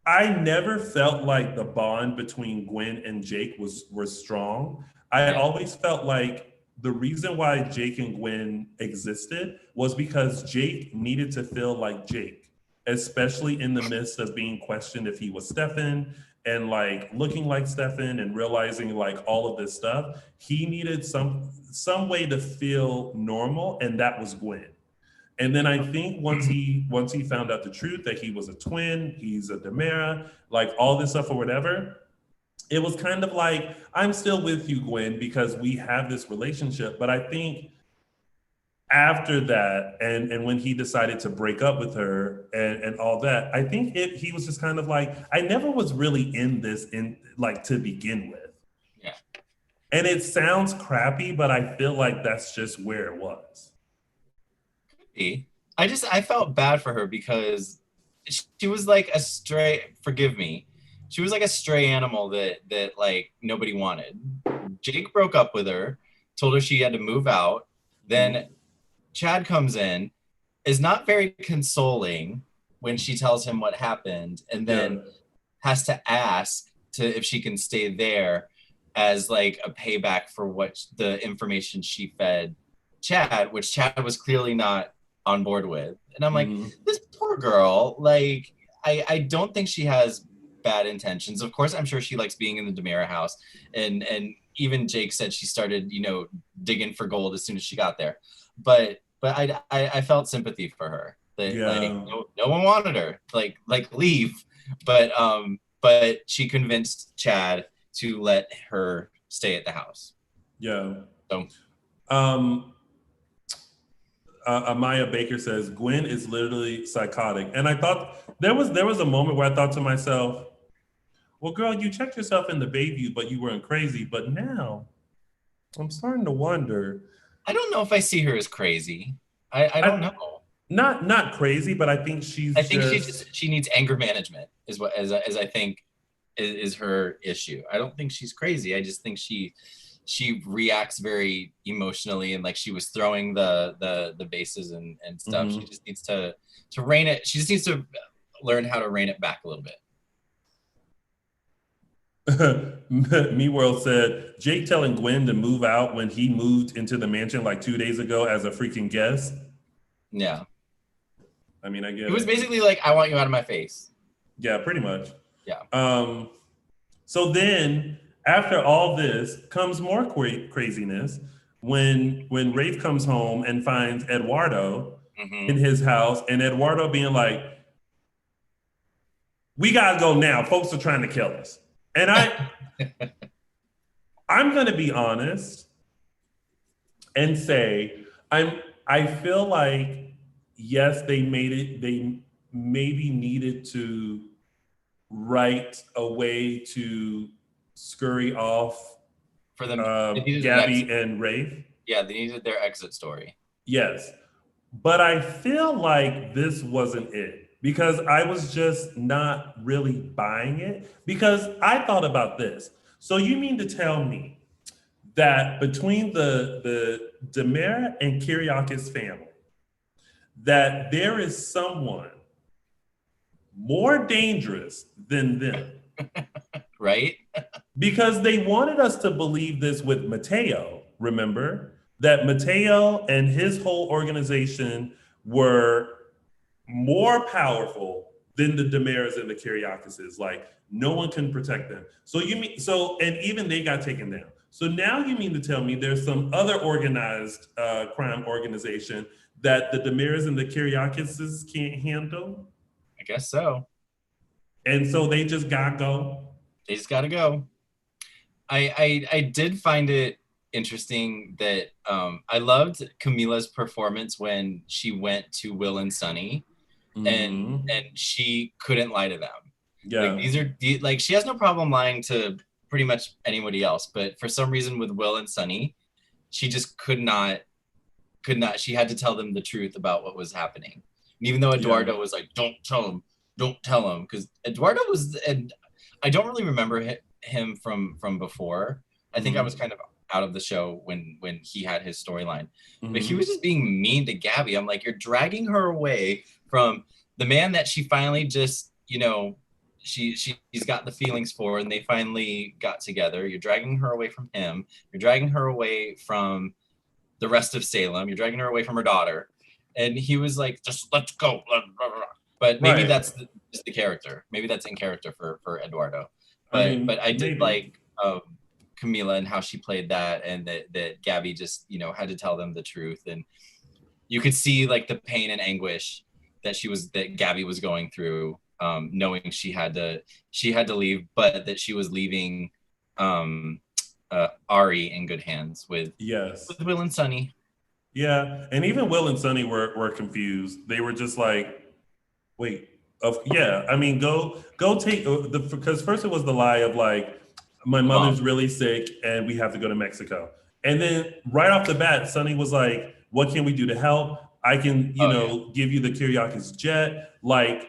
I never felt like the bond between Gwen and Jake was strong. I always felt like the reason why Jake and Gwen existed was because Jake needed to feel like Jake, especially in the midst of being questioned if he was Stefan and like looking like Stefan and realizing like all of this stuff. He needed some way to feel normal, and that was Gwen. And then I think once he found out the truth that he was a twin, he's a Demera, like all this stuff or whatever, it was kind of like, I'm still with you, Gwen, because we have this relationship. But I think after that, and when he decided to break up with her and all that, I think he was just kind of like, I never was really in this in like to begin with. Yeah. And it sounds crappy, but I feel like that's just where it was. I felt bad for her because she was like a stray, forgive me. She was like a stray animal that like nobody wanted. Jake broke up with her, told her she had to move out. Then Chad comes in, is not very consoling when she tells him what happened, and then has to ask if she can stay there as like a payback for what the information she fed Chad, which Chad was clearly not on board with. And I'm like, this poor girl, like, I don't think she has bad intentions. Of course, I'm sure she likes being in the Demera house. And even Jake said she started, digging for gold as soon as she got there. But I felt sympathy for her. That like no one wanted her. Like leave. But she convinced Chad to let her stay at the house. Yeah. So Amaya Baker says Gwen is literally psychotic, and I thought there was a moment where I thought to myself, "Well, girl, you checked yourself in the Bayview, but you weren't crazy." But now, I'm starting to wonder. I don't know if I see her as crazy. I don't know. Not crazy, but I think she needs anger management. Is what as I think is her issue. I don't think she's crazy. I just think she reacts very emotionally, and like she was throwing the bases and stuff. She just needs to rein it. She just needs to learn how to rein it back a little bit. Me World said Jake telling Gwen to move out when he moved into the mansion like 2 days ago as a freaking guest. Yeah. I mean, I get it was basically like, I want you out of my face. Yeah, pretty much. Yeah. So then after all this comes more craziness when Rafe comes home and finds Eduardo in his house, and Eduardo being like, we gotta go now. Folks are trying to kill us. And I'm gonna be honest and say I feel like, yes, they maybe needed to write a way to scurry off for them, Gabi and Rafe. Yeah, they needed their exit story. Yes. But I feel like this wasn't it, because I was just not really buying it, because I thought about this. So you mean to tell me that between the Demera and Kyriakis family, that there is someone more dangerous than them? Right? Because they wanted us to believe this with Mateo, remember? That Mateo and his whole organization were more powerful than the Demeras and the Kyriakises. Like, no one can protect them. And even they got taken down. So now you mean to tell me there's some other organized crime organization that the Demeras and the Kyriakises can't handle? I guess so. And so they just gotta go? They just gotta go. I did find it interesting that I loved Camila's performance when she went to Will and Sunny, and she couldn't lie to them. Yeah. Like she has no problem lying to pretty much anybody else, but for some reason with Will and Sunny, she just could not. She had to tell them the truth about what was happening. And even though Eduardo was like, don't tell him, because Eduardo was, and I don't really remember him from before. I think I was kind of out of the show when he had his storyline, but he was just being mean to Gabi. I'm like, you're dragging her away from the man that she finally just, she's got the feelings for, and they finally got together. You're dragging her away from him. You're dragging her away from the rest of Salem. You're dragging her away from her daughter. And he was like, just let's go. But maybe that's just the character. Maybe that's in character for Eduardo. But I did like Camila and how she played that, and that Gabi just, had to tell them the truth. And you could see like the pain and anguish that Gabi was going through, knowing she had to leave, but that she was leaving Ari in good hands with Will and Sunny. Yeah, and even Will and Sunny were confused. They were just like, wait, I mean, go take because first it was the lie of like, my mother's really sick and we have to go to Mexico. And then right off the bat, Sunny was like, what can we do to help? I can, give you the Kiriakis jet. Like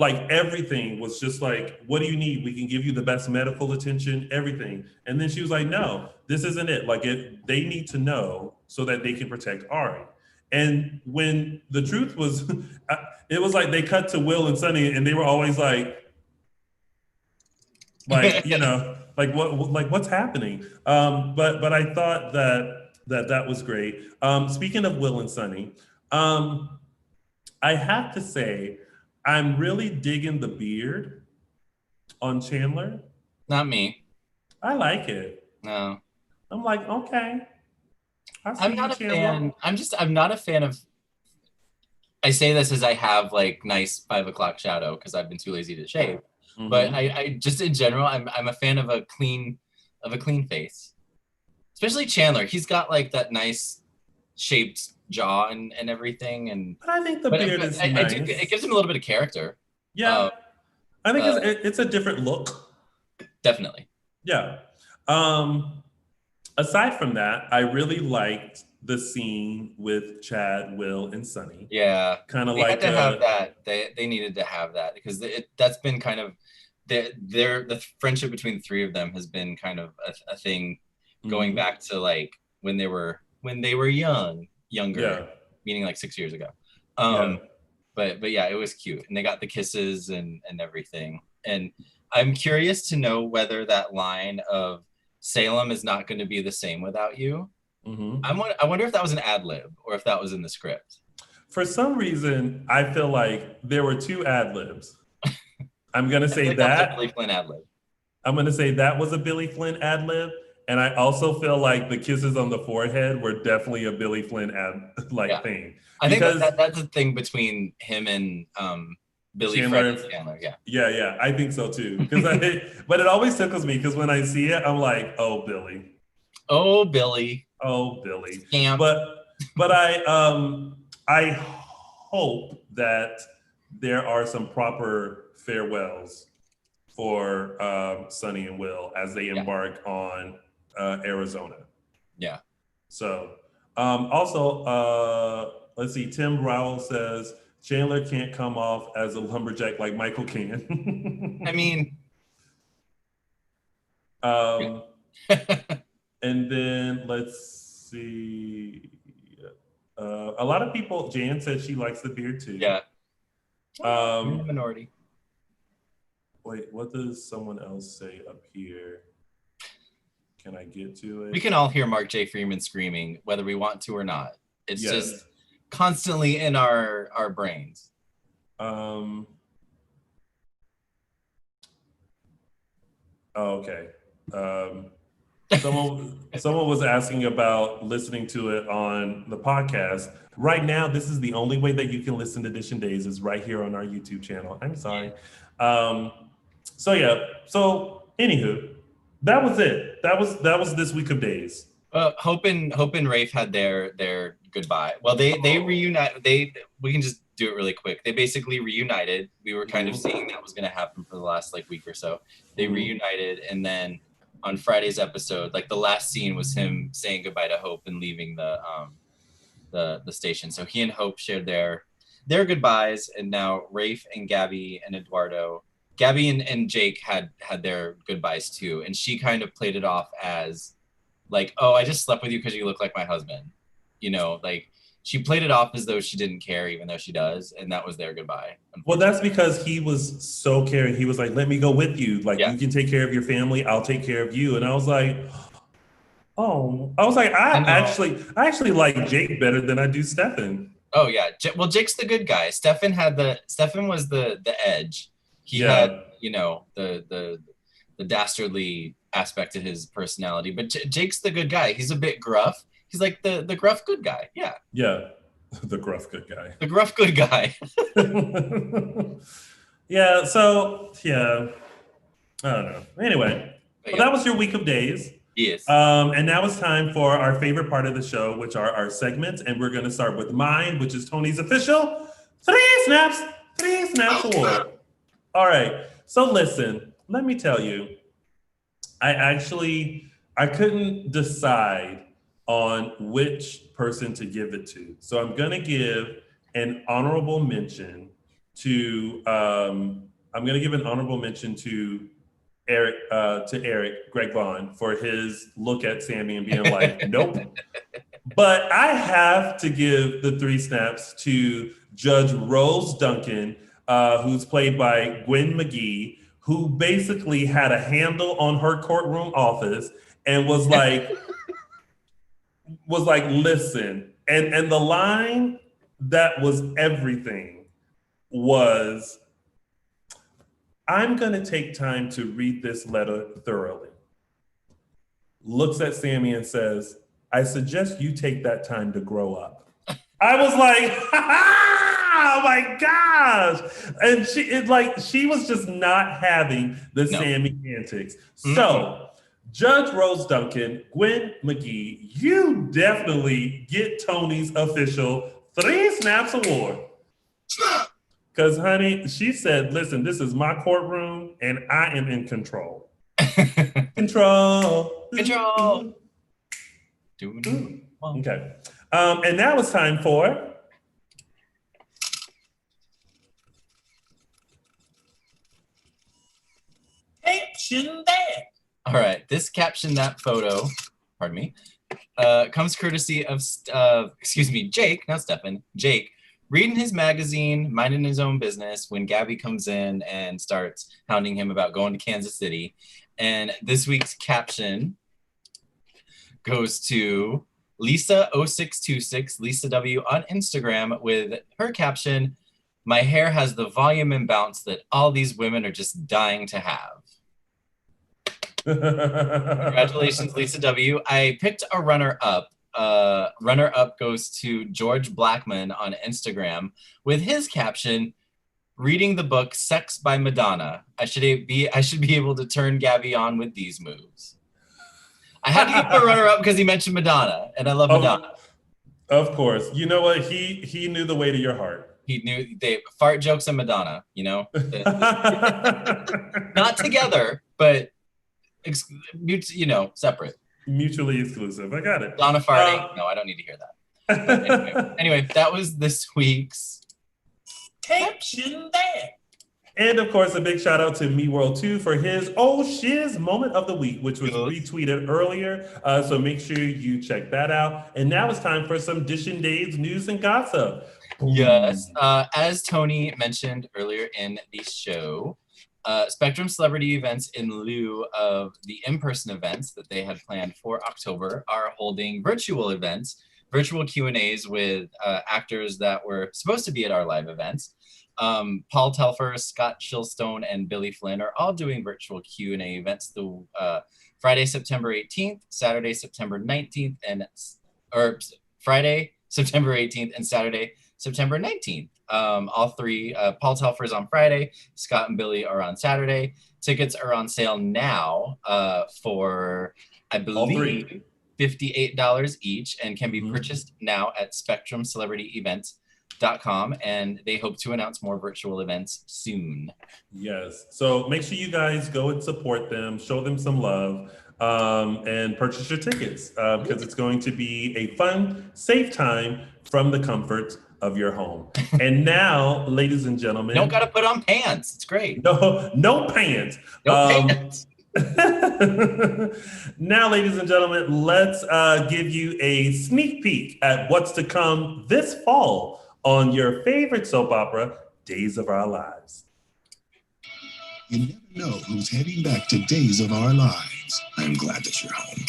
everything was just like, what do you need? We can give you the best medical attention, everything. And then she was like, no, this isn't it. Like they need to know so that they can protect Ari. And when the truth was, it was like they cut to Will and Sunny and they were always like what's happening? But I thought that was great. Speaking of Will and Sunny, I have to say, I'm really digging the beard on Chandler. Not me. I like it. No. I'm like, okay. I'm not a fan. I'm not a fan of. I say this as I have like nice 5 o'clock shadow because I've been too lazy to shave. Mm-hmm. But I just in general, I'm a fan of a clean face, especially Chandler. He's got like that nice shaped jaw and everything. But I think the beard is nice. It gives him a little bit of character. Yeah, I think it's a different look. Definitely. Yeah. Aside from that, I really liked the scene with Chad, Will, and Sunny. Yeah, kind of like had to have that. They needed to have that because that's been kind of the friendship between the three of them has been kind of a thing going back to like when they were younger, meaning like 6 years ago. But yeah, it was cute, and they got the kisses and everything. And I'm curious to know whether that line of Salem is not going to be the same without you. Mm-hmm. I wonder if that was an ad lib or if that was in the script. For some reason, I feel like there were 2 ad libs. I'm going to say that. Billy Flynn ad lib. I'm going to say that was a Billy Flynn ad lib. And I also feel like the kisses on the forehead were definitely a Billy Flynn thing. I think that's a thing between him and Billy Chandler. Yeah, I think so too. But it always tickles me because when I see it, I'm like, oh, Billy. Oh, Billy. Oh, Billy. Scamp. But I hope that there are some proper farewells for Sunny and Will as they embark on Arizona. Yeah. So also, let's see, Tim Rowell says, Chandler can't come off as a lumberjack like Michael can. I mean. And then let's see. A lot of people, Jan said she likes the beard too. Yeah. Minority. Wait, what does someone else say up here? Can I get to it? We can all hear Mark J. Freeman screaming, whether we want to or not. It's just constantly in our brains. Oh, okay. Someone was asking about listening to it on the podcast. Right now, this is the only way that you can listen to Dishin Days is right here on our YouTube channel. I'm sorry. So anywho, that was it. That was this week of days. Hope and Rafe had their goodbye. Well, they reunite. We can just do it really quick. They basically reunited. We were kind of seeing that was going to happen for the last like week or so. They reunited, and then on Friday's episode, like the last scene was him saying goodbye to Hope and leaving the station. So he and Hope shared their goodbyes, and now Rafe and Gabi and Eduardo. Gabi and Jake had their goodbyes too, and she kind of played it off as like, oh, I just slept with you because you look like my husband. Like she played it off as though she didn't care, even though she does, and that was their goodbye. Well, that's because he was so caring. He was like, let me go with you. Like, you can take care of your family. I'll take care of you. And I was like, I actually like Jake better than I do Stefan. Oh yeah. Well, Jake's the good guy. Stefan was the edge. He had, the dastardly aspect to his personality, but Jake's the good guy. He's a bit gruff. He's like the gruff good guy. Yeah. Yeah. The gruff good guy. The gruff good guy. Yeah, so, yeah. I don't know. Anyway, But well, that was your week of days. Yes. And now it's time for our favorite part of the show, which are our segments. And we're going to start with mine, which is Tony's official Three Snaps Award. All right. So listen, let me tell you, I couldn't decide on which person to give it to. So I'm going to give an honorable mention to Eric Greg Vaughn for his look at Sami and being like, nope. But I have to give the 3 snaps to Judge Rose Duncan, who's played by Gwen McGee, who basically had a handle on her courtroom office and was like, listen. And the line that was everything was, I'm going to take time to read this letter thoroughly. Looks at Sami and says, I suggest you take that time to grow up. I was like, oh my gosh. And she was just not having the Sami antics. Mm-hmm. So, Judge Rose Duncan, Gwen McGee, you definitely get Tony's official 3 Snaps Award. Because, honey, she said, listen, this is my courtroom and I am in control. Control. Okay. And now it's time for Caption That. All right. This Caption That photo, pardon me, comes courtesy of, Jake, not Stefan, Jake, reading his magazine, minding his own business when Gabby comes in and starts hounding him about going to Kansas City. And this week's caption goes to Lisa0626, Lisa W on Instagram with her caption, my hair has the volume and bounce that all these women are just dying to have. Congratulations, Lisa W. I picked a runner-up. Runner-up goes to George Blackman on Instagram with his caption, reading the book Sex by Madonna. I should be able to turn Gabby on with these moves. I had to give him a runner-up because he mentioned Madonna, and I love Madonna. Of course. You know what? He knew the way to your heart. He knew they fart jokes and Madonna, you know? Not together, but separate. Mutually exclusive. I got it. Donna farting. No, I don't need to hear that. Anyway, that was this week's Caption That. And of course, a big shout out to Me World 2 for his shiz moment of the week, which was retweeted earlier. So make sure you check that out. And now it's time for some Dishin Days news and gossip. Yes. As Tony mentioned earlier in the show, Spectrum Celebrity Events, in lieu of the in-person events that they had planned for October, are holding virtual events, virtual Q&As with actors that were supposed to be at our live events. Paul Telfer, Scott Shilstone, and Billy Flynn are all doing virtual Q&A events the Friday, September 18th, Saturday, September 19th, Friday, September 18th, and Saturday, September 19th. All three, Paul Telfer is on Friday, Scott and Billy are on Saturday. Tickets are on sale now for, I believe, $58 each, and can be purchased now at SpectrumCelebrityEvents.com, and they hope to announce more virtual events soon. Yes, so make sure you guys go and support them, show them some love, and purchase your tickets because it's going to be a fun, safe time from the comfort of your home. And now, ladies and gentlemen, don't gotta put on pants. It's great. No pants. Pants. Now, ladies and gentlemen, let's give you a sneak peek at what's to come this fall on your favorite soap opera, Days of Our Lives. You never know who's heading back to Days of Our Lives. I'm glad that you're home.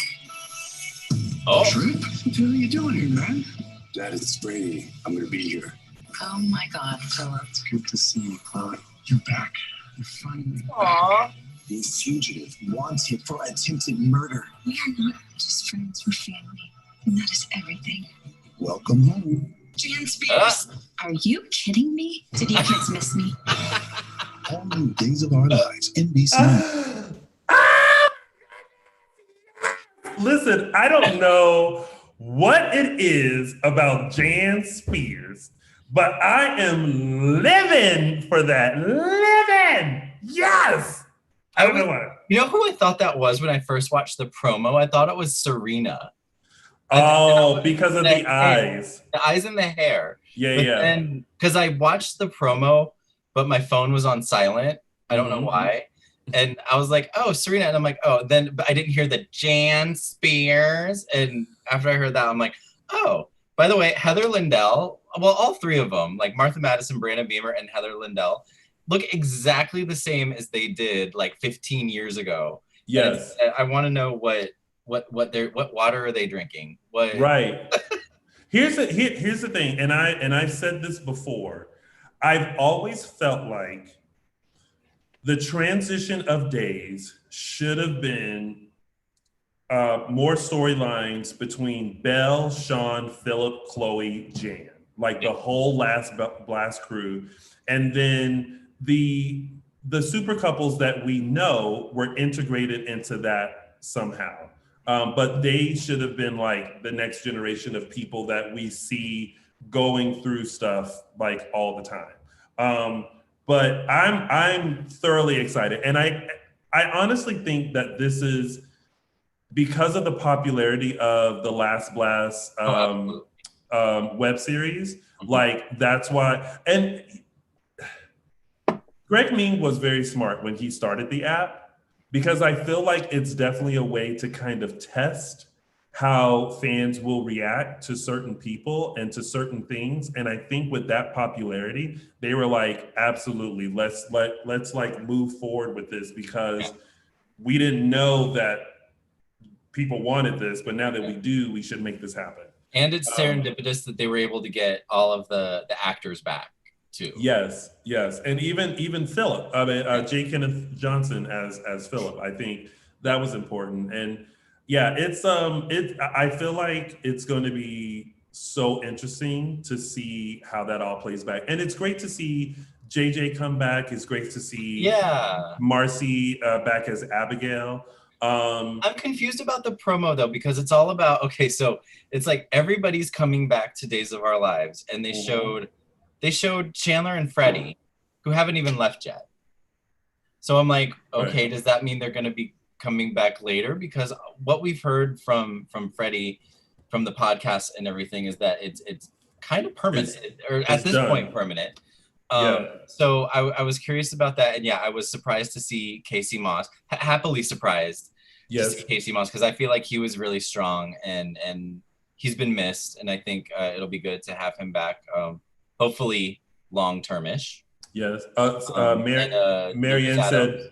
Oh. Trip? What the hell are you doing here, man? Dad, it's Brady. I'm going to be here. Oh my God, Philip. It's good to see you, Chloe. You're back. You're finally back. The fugitive wanted for attempted murder. We are not just friends, we're family. And that is everything. Welcome home. Jan Spears, are you kidding me? Did you kids miss me? All new Days of Our Lives, NBC. Listen, I don't know what it is about Jan Spears, but I am living for that. Living! Yes! I don't know why. You know who I thought that was when I first watched the promo? I thought it was Serena. Oh, because of the eyes. The eyes and the hair. Yeah, but yeah. Then, because I watched the promo, but my phone was on silent. I don't know why. And I was like, oh, Serena. And I'm like, oh, then but I didn't hear the Jan Spears. And after I heard that, I'm like, oh, by the way, Heather Lindell, well, all three of them, like Martha Madison, Brandon Beamer, and Heather Lindell, look exactly the same as they did like 15 years ago. Yes. I want to know what water are they drinking? What? Right. Here's the thing, and I've said this before. I've always felt like the transition of Days should have been more storylines between Belle, Sean, Philip, Chloe, Jan, like the whole last Blast crew, and then the super couples that we know were integrated into that somehow. But they should have been like the next generation of people that we see going through stuff like all the time. But I'm thoroughly excited, and I honestly think that this is because of the popularity of the Last Blast web series. Like that's why. And Greg Mean was very smart when he started the app, because I feel like it's definitely a way to kind of test how fans will react to certain people and to certain things. And I think with that popularity, they were like, absolutely, let's like move forward with this, because we didn't know that people wanted this, but now that we do, we should make this happen. And it's serendipitous that they were able to get all of the actors back too. Yes. And even Philip, I mean, J. Kenneth Johnson as Philip, I think that was important. And yeah, I feel like it's going to be so interesting to see how that all plays back. And it's great to see JJ come back. It's great to see Marcy back as Abigail. I'm confused about the promo though, because it's all about, okay, so it's like everybody's coming back to Days of Our Lives, and they showed Chandler and Freddie, who haven't even left yet. So I'm like, okay, does that mean they're going to be coming back later? Because what we've heard from Freddie, from the podcast and everything, is that it's kind of permanent, or at this point permanent. So I was curious about that, and I was surprised to see Casey Moss. Happily surprised to see Casey Moss, because I feel like he was really strong, and he's been missed, and I think it'll be good to have him back. Hopefully long-term-ish. Yes. Marianne said,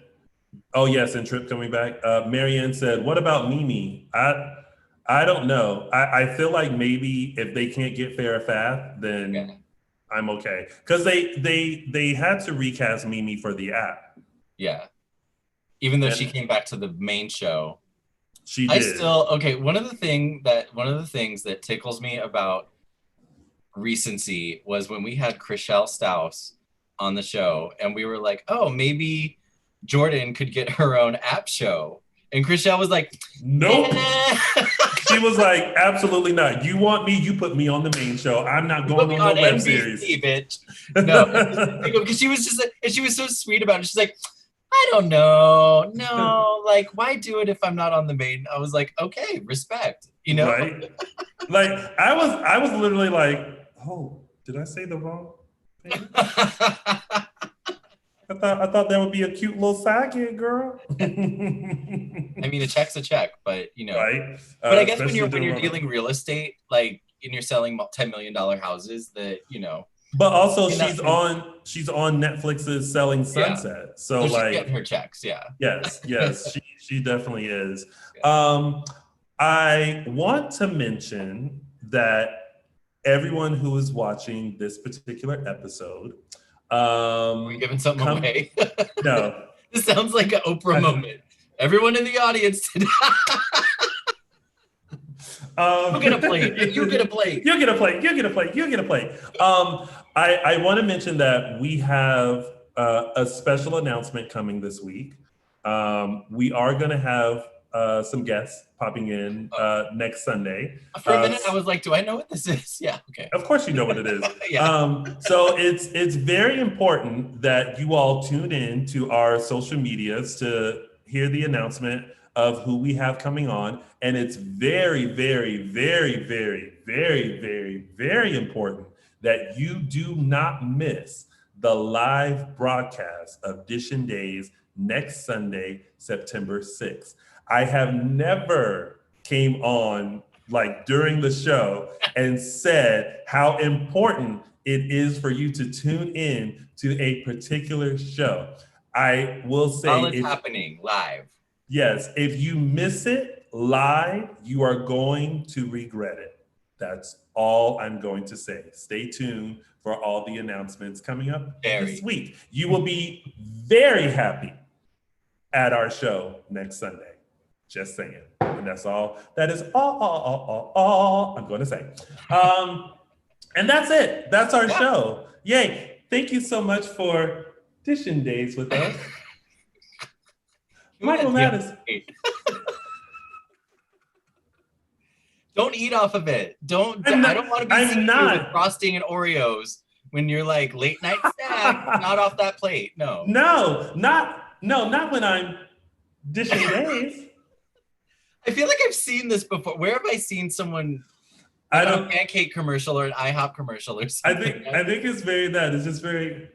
oh yes, and Trip coming back. Marianne said, what about Mimi? I don't know. I feel like maybe if they can't get Farrah Fawcett, then I'm okay. Because they had to recast Mimi for the app. Yeah. Even though she came back to the main show. She did. One of the things that tickles me about recency was when we had Chrishell Stause on the show, and we were like, oh, maybe Jordan could get her own app show. And Chrishell was like, nope. She was like, absolutely not. You want me, you put me on the main show. I'm not going on no web NBC, series. Bitch. No. Because she was just like, and she was so sweet about it. She's like, I don't know. No, like, why do it if I'm not on the main? I was like, okay, respect, you know? Right. Like, I was literally like, oh, did I say the wrong thing? I thought that would be a cute little side gig, girl. I mean, a check's a check, but you know. Right. But I guess when you're dealing real estate, like, and you're selling multi-million-dollar houses, that, you know. But also, she's on Netflix's Selling Sunset, so she's like getting her checks, Yes, she definitely is. I want to mention that everyone who is watching this particular episode, we're giving something away. No, this sounds like an Oprah moment. Everyone in the audience. You get a plate. You get a plate. You get a plate. You get a plate. You get a plate. I want to mention that we have a special announcement coming this week. We are going to have some guests popping in next Sunday. For a minute, I was like, do I know what this is? Yeah, okay. Of course you know what it is. Yeah. So it's very important that you all tune in to our social medias to hear the announcement of who we have coming on. And it's very, very, very, very, very, very, very important that you do not miss the live broadcast of Dishin Days next Sunday, September 6th. I have never came on like during the show and said how important it is for you to tune in to a particular show. I will say all it's happening live. Yes, if you miss it live, you are going to regret it. That's all I'm going to say. Stay tuned for all the announcements coming up this week. You will be very happy at our show next Sunday. Just saying. And that's all. That is all I'm going to say. And that's it. That's our show. Yay. Thank you so much for Dishin Days with us. Michael Mattis. Don't eat off of it. I don't want to be seen with frosting and Oreos when you're like late night snack, not off that plate. No, not when I'm Dishin Days. I feel like I've seen this before. Where have I seen someone a pancake commercial or an IHOP commercial or something? I think it's very that. It's just very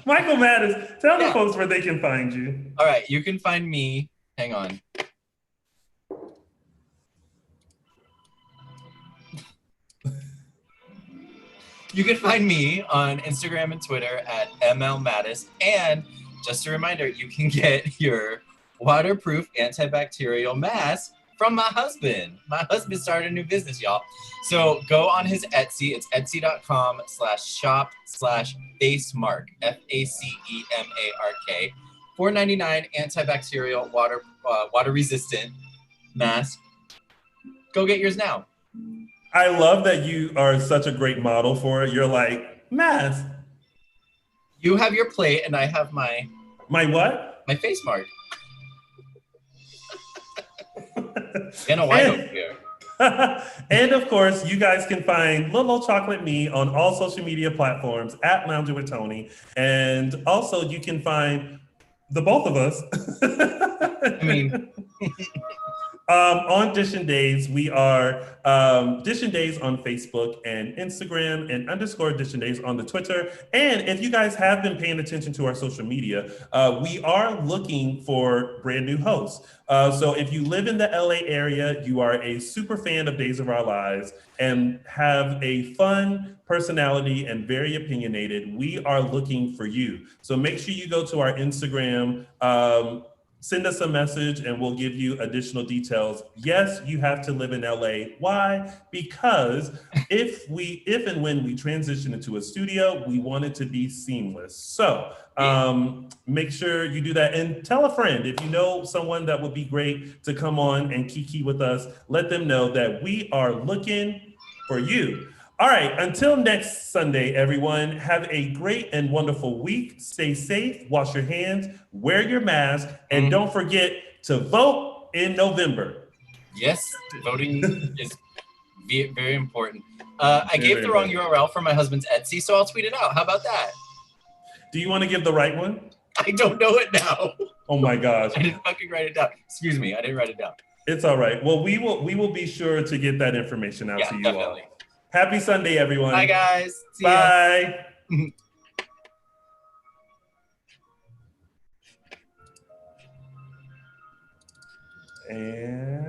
Michael Mattis, tell the folks where they can find you. All right, you can find me. Hang on. You can find me on Instagram and Twitter at MLMattis. And just a reminder, you can get your waterproof antibacterial mask from my husband. My husband started a new business, y'all. So go on his Etsy. It's etsy.com/shop/facemark, FACEMARK. $4.99 antibacterial water resistant mask. Go get yours now. I love that you are such a great model for it. You're like, mask. You have your plate and I have my what? My face mark. And a wine over here. And of course, you guys can find Little Chocolate Me on all social media platforms at Lounging with Tony. And also you can find the both of us. I mean, on Dishin Days, we are Dishin Days on Facebook and Instagram and _Dishin Days on the Twitter. And if you guys have been paying attention to our social media, we are looking for brand new hosts. So if you live in the LA area, you are a super fan of Days of Our Lives and have a fun personality and very opinionated, we are looking for you. So make sure you go to our Instagram, send us a message and we'll give you additional details. Yes, you have to live in LA. Why? Because if and when we transition into a studio, we want it to be seamless. So make sure you do that and tell a friend. If you know someone that would be great to come on and kiki with us, let them know that we are looking for you. All right, until next Sunday, everyone, have a great and wonderful week. Stay safe, wash your hands, wear your mask, and don't forget to vote in November. Yes, voting is very important. I gave the wrong URL for my husband's Etsy, so I'll tweet it out. How about that? Do you want to give the right one? I don't know it now. Oh my gosh. I didn't fucking write it down. Excuse me, I didn't write it down. It's all right. Well, we will be sure to get that information out to you definitely. all. Happy Sunday, everyone. Bye, guys. See Bye. Ya. And